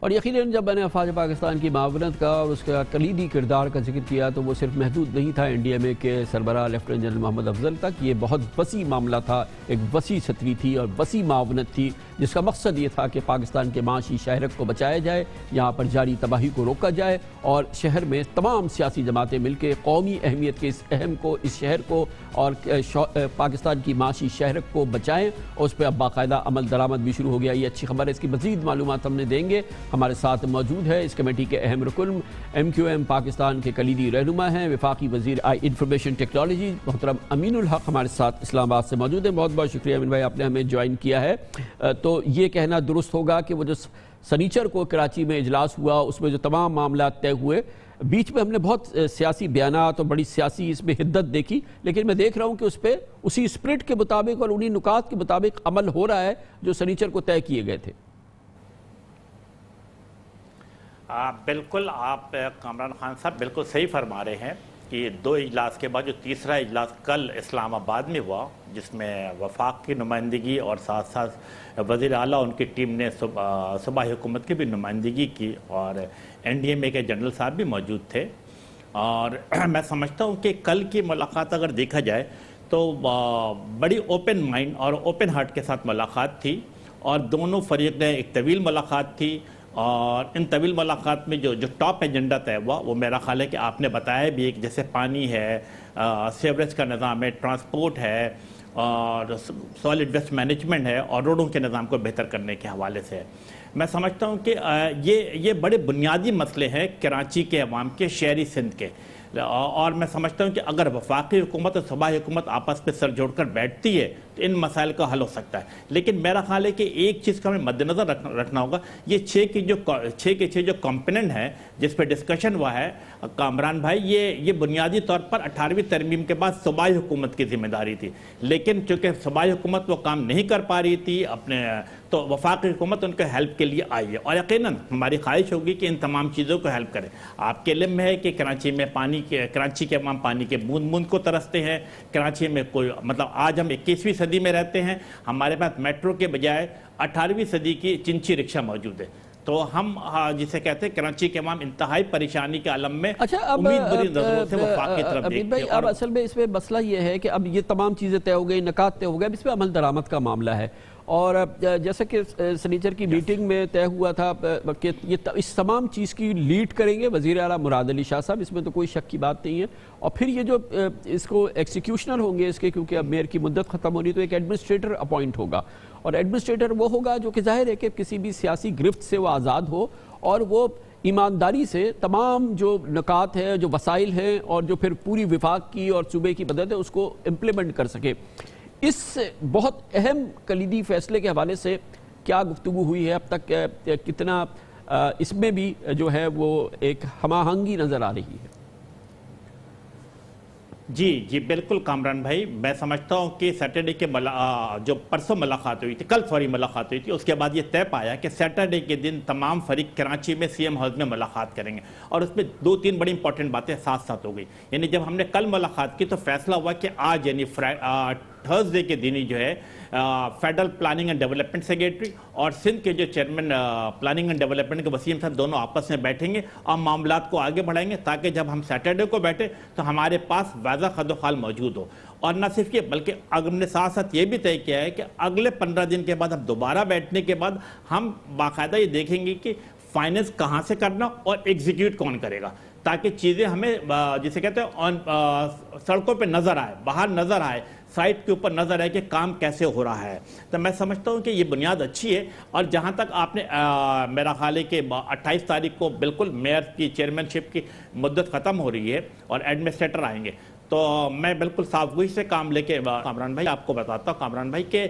اور یقیناً جب میں نے افواج پاکستان کی معاونت کا اور اس کا کلیدی کردار کا ذکر کیا تو وہ صرف محدود نہیں تھا NDMA کے سربراہ لیفٹیننٹ جنرل محمد افضل تک، یہ بہت وسیع معاملہ تھا، ایک وسیع چھتری تھی اور وسیع معاونت تھی جس کا مقصد یہ تھا کہ پاکستان کے معاشی شہرک کو بچایا جائے، یہاں پر جاری تباہی کو روکا جائے، اور شہر میں تمام سیاسی جماعتیں مل کے قومی اہمیت کے اس شہر کو اور پاکستان کی معاشی شہرک کو بچائیں، اور اس پہ اب باقاعدہ عمل درآمد بھی شروع ہو گیا۔ یہ اچھی خبر ہے، اس کی مزید معلومات ہم نے دیں گے۔ ہمارے ساتھ موجود ہے اس کمیٹی کے اہم رکن MQM پاکستان کے کلیدی رہنما ہیں، وفاقی وزیر انفارمیشن ٹیکنالوجی محترم امین الحق ہمارے ساتھ اسلام آباد سے موجود ہیں۔ بہت بہت شکریہ امین بھائی، آپ نے ہمیں جوائن کیا ہے۔ تو یہ کہنا درست ہوگا کہ وہ جو سنیچر کو کراچی میں اجلاس ہوا اس میں جو تمام معاملات طے ہوئے، بیچ میں ہم نے بہت سیاسی بیانات اور بڑی سیاسی اس میں حدت دیکھی، لیکن میں دیکھ رہا ہوں کہ اس پہ اسی اسپرٹ کے مطابق اور انہی نکات کے مطابق عمل ہو رہا ہے جو سنیچر کو طے کیے گئے تھے۔ بالکل، آپ کامران خان صاحب بالکل صحیح فرما رہے ہیں۔ کہ 2 اجلاس کے بعد جو تیسرا اجلاس کل اسلام آباد میں ہوا، جس میں وفاق کی نمائندگی اور ساتھ ساتھ وزیر اعلیٰ ان کی ٹیم نے صوبائی حکومت کی بھی نمائندگی کی، اور NDMA کے جنرل صاحب بھی موجود تھے. اور میں سمجھتا ہوں کہ کل کی ملاقات اگر دیکھا جائے تو بڑی اوپن مائنڈ اور اوپن ہارٹ کے ساتھ ملاقات تھی، اور دونوں فریق نے ایک طویل ملاقات تھی. اور ان طویل ملاقات میں جو ٹاپ ایجنڈا طے ہوا وہ میرا خیال ہے کہ آپ نے بتایا بھی، ایک جیسے پانی ہے، سیوریج کا نظام ہے، ٹرانسپورٹ ہے، اور سالڈ ویسٹ مینجمنٹ ہے، اور روڈوں کے نظام کو بہتر کرنے کے حوالے سے. میں سمجھتا ہوں کہ یہ بڑے بنیادی مسئلے ہیں کراچی کے عوام کے، شہری سندھ کے. اور میں سمجھتا ہوں کہ اگر وفاقی حکومت اور صوبائی حکومت آپس میں سر جوڑ کر بیٹھتی ہے تو ان مسائل کا حل ہو سکتا ہے. لیکن میرا خیال ہے کہ ایک چیز کا ہمیں مد نظر رکھنا ہوگا، یہ 6 کے 6 جو کمپوننٹ ہیں جس پہ ڈسکشن ہوا ہے کامران بھائی، یہ بنیادی طور پر 18ویں ترمیم کے بعد صوبائی حکومت کی ذمہ داری تھی. لیکن چونکہ صوبائی حکومت وہ کام نہیں کر پا رہی تھی اپنے، تو وفاقی حکومت ان کے ہیلپ کے لیے آئی ہے، اور یقیناً ہماری خواہش ہوگی کہ ان تمام چیزوں کو ہیلپ کریں. آپ کے علم میں ہے کہ کراچی کے عوام پانی کے بوند بوند کو ترستے ہیں. کراچی میں کوئی مطلب آج ہم 21ویں صدی میں رہتے ہیں، ہمارے پاس میٹرو کے بجائے 18ویں صدی کی چنچی رکشہ موجود ہے. تو ہم جسے کہتے ہیں کراچی کے عوام انتہائی پریشانی کے عالم میں امید بری نظروں سے وفاق کی طرف دیکھتے ہیں. اب اصل میں اس میں مسئلہ یہ ہے کہ اب یہ تمام چیزیں طے ہو گئی، نکات طے ہو گئے، اب اس میں عمل درآمد کا معاملہ ہے. اور جیسا کہ سنیچر کی میٹنگ میں طے ہوا تھا کہ اس تمام چیز کی لیڈ کریں گے وزیر اعلیٰ مراد علی شاہ صاحب، اس میں تو کوئی شک کی بات نہیں ہے. اور پھر یہ جو اس کو ایکسیکیوشنر ہوں گے اس کے، کیونکہ اب میئر کی مدت ختم ہونی، تو ایک ایڈمنسٹریٹر اپوائنٹ ہوگا. اور ایڈمنسٹریٹر وہ ہوگا جو کہ ظاہر ہے کہ کسی بھی سیاسی گرفت سے وہ آزاد ہو، اور وہ ایمانداری سے تمام جو نکات ہیں، جو وسائل ہیں، اور جو پھر پوری وفاق کی اور صوبے کی مدد ہے اس کو امپلیمنٹ کر سکے. اس بہت اہم کلیدی فیصلے کے حوالے سے کیا گفتگو ہوئی ہے اب تک، کتنا اس میں بھی جو ہے وہ ایک ہم آہنگی نظر آ رہی ہے؟ جی بالکل کامران بھائی، میں سمجھتا ہوں کہ سیٹرڈے کے جو پرسوں ملاقات ہوئی تھی، کل ملاقات ہوئی تھی، اس کے بعد یہ طے پایا کہ سیٹرڈے کے دن تمام فریق کراچی میں CM ہاؤس میں ملاقات کریں گے. اور اس میں 2-3 بڑی امپورٹنٹ باتیں ساتھ ساتھ ہو گئی. یعنی جب ہم نے کل ملاقات کی تو فیصلہ ہوا کہ آج یعنی تھرسڈے کے دن ہی جو ہے federal planning and development secretary اور سندھ کے جو چیئرمین پلاننگ اینڈ ڈیولپمنٹ کے وسیم صاحب دونوں آپس میں بیٹھیں گے اور معاملات کو آگے بڑھائیں گے، تاکہ جب ہم سیٹرڈے کو بیٹھے تو ہمارے پاس واضح خد و خال موجود ہو. اور نہ صرف یہ بلکہ ہم نے ساتھ ساتھ یہ بھی طے کیا ہے کہ اگلے 15 دن کے بعد ہم دوبارہ بیٹھنے کے بعد ہم باقاعدہ یہ دیکھیں گے کہ فائننس کہاں سے کرنا اور ایگزیکیوٹ کون کرے گا، تاکہ چیزیں ہمیں جسے کہتے ہیں سڑکوں پہ نظر آئے، باہر نظر آئے، سائٹ کے اوپر نظر ہے کہ کام کیسے ہو رہا ہے. تو میں سمجھتا ہوں کہ یہ بنیاد اچھی ہے. اور جہاں تک آپ نے میرا خیال ہے کہ 28 تاریخ کو بالکل میئر کی چیئرمین شپ کی مدت ختم ہو رہی ہے اور ایڈمنسٹریٹر آئیں گے، تو میں بالکل صاف گوئی سے کام لے کے کامران بھائی آپ کو بتاتا ہوں کامران بھائی کہ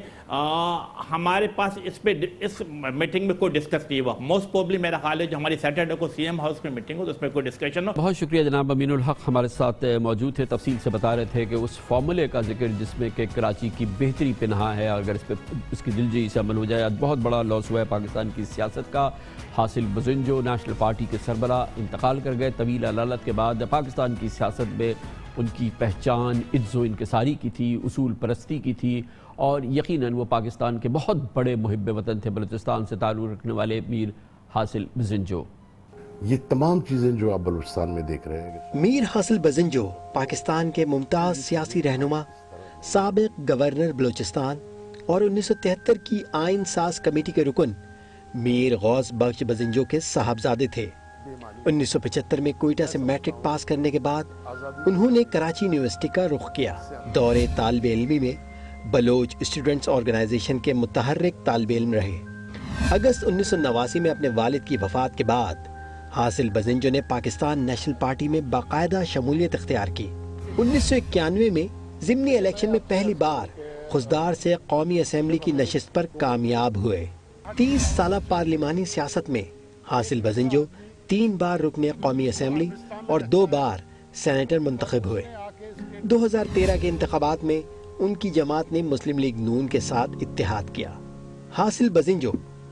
ہمارے پاس اس میٹنگ میں کوئی ڈسکس نہیں ہوا. موسٹ پروبلی میرا خیال ہے جو ہماری سیٹرڈے کو CM ہاؤس میں میٹنگ ہو تو اس میں کوئی ڈسکشن ہو. بہت شکریہ جناب امین الحق ہمارے ساتھ موجود تھے، تفصیل سے بتا رہے تھے کہ اس فارمولے کا ذکر جس میں کہ کراچی کی بہتری پنہا ہے، اگر اس پہ اس کی دلجوئی سے عمل ہو جائے. آج بہت بڑا لاس ہوا ہے پاکستان کی سیاست کا. حاصل بزنجو نیشنل پارٹی کے سربراہ انتقال کر گئے طویل علالت کے بعد. پاکستان کی سیاست میں ان کی پہچان عز و انکساری کی تھی، اصول پرستی کی تھی، اور یقیناً وہ پاکستان کے بہت بڑے محب وطن تھے. بلوچستان سے تعلق رکھنے والے میر حاصل بزنجو. یہ تمام چیزیں جو آپ بلوچستان میں دیکھ رہے ہیں، میر حاصل بزنجو پاکستان کے ممتاز سیاسی رہنما، سابق گورنر بلوچستان اور 1973 کی آئین ساز کمیٹی کے رکن میر غوث بخش بزنجو کے صاحبزادے تھے. 1975 میں کوئٹہ سے میٹرک پاس کرنے کے بعد انہوں نے کراچی یونیورسٹی کا رخ کیا. دور طالب علمی میں بلوچ اسٹوڈنٹس آرگنائزیشن کے متحرک طالب علم رہے. اگست 1989 میں اپنے والد کی وفات کے بعد حاصل بزنجو نے پاکستان نیشنل پارٹی میں باقاعدہ شمولیت اختیار کی. 1991 میں ضمنی الیکشن میں پہلی بار خضدار سے قومی اسمبلی کی نشست پر کامیاب ہوئے. 30 سالہ پارلیمانی سیاست میں حاصل بزنجو 3 بار رکن قومی اسمبلی اور 2 بار سینیٹر منتخب ہوئے. 2013 کے انتخابات میں ان کی جماعت نے مسلم لیگ نون کے ساتھ اتحاد کیا. حاصل Bizenjo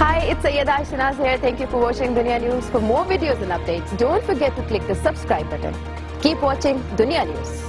Hi, it's Sayyeda Shanaz here. Thank you for watching Dunya News. For more videos and updates, don't forget to click the subscribe button. Keep watching Dunya News.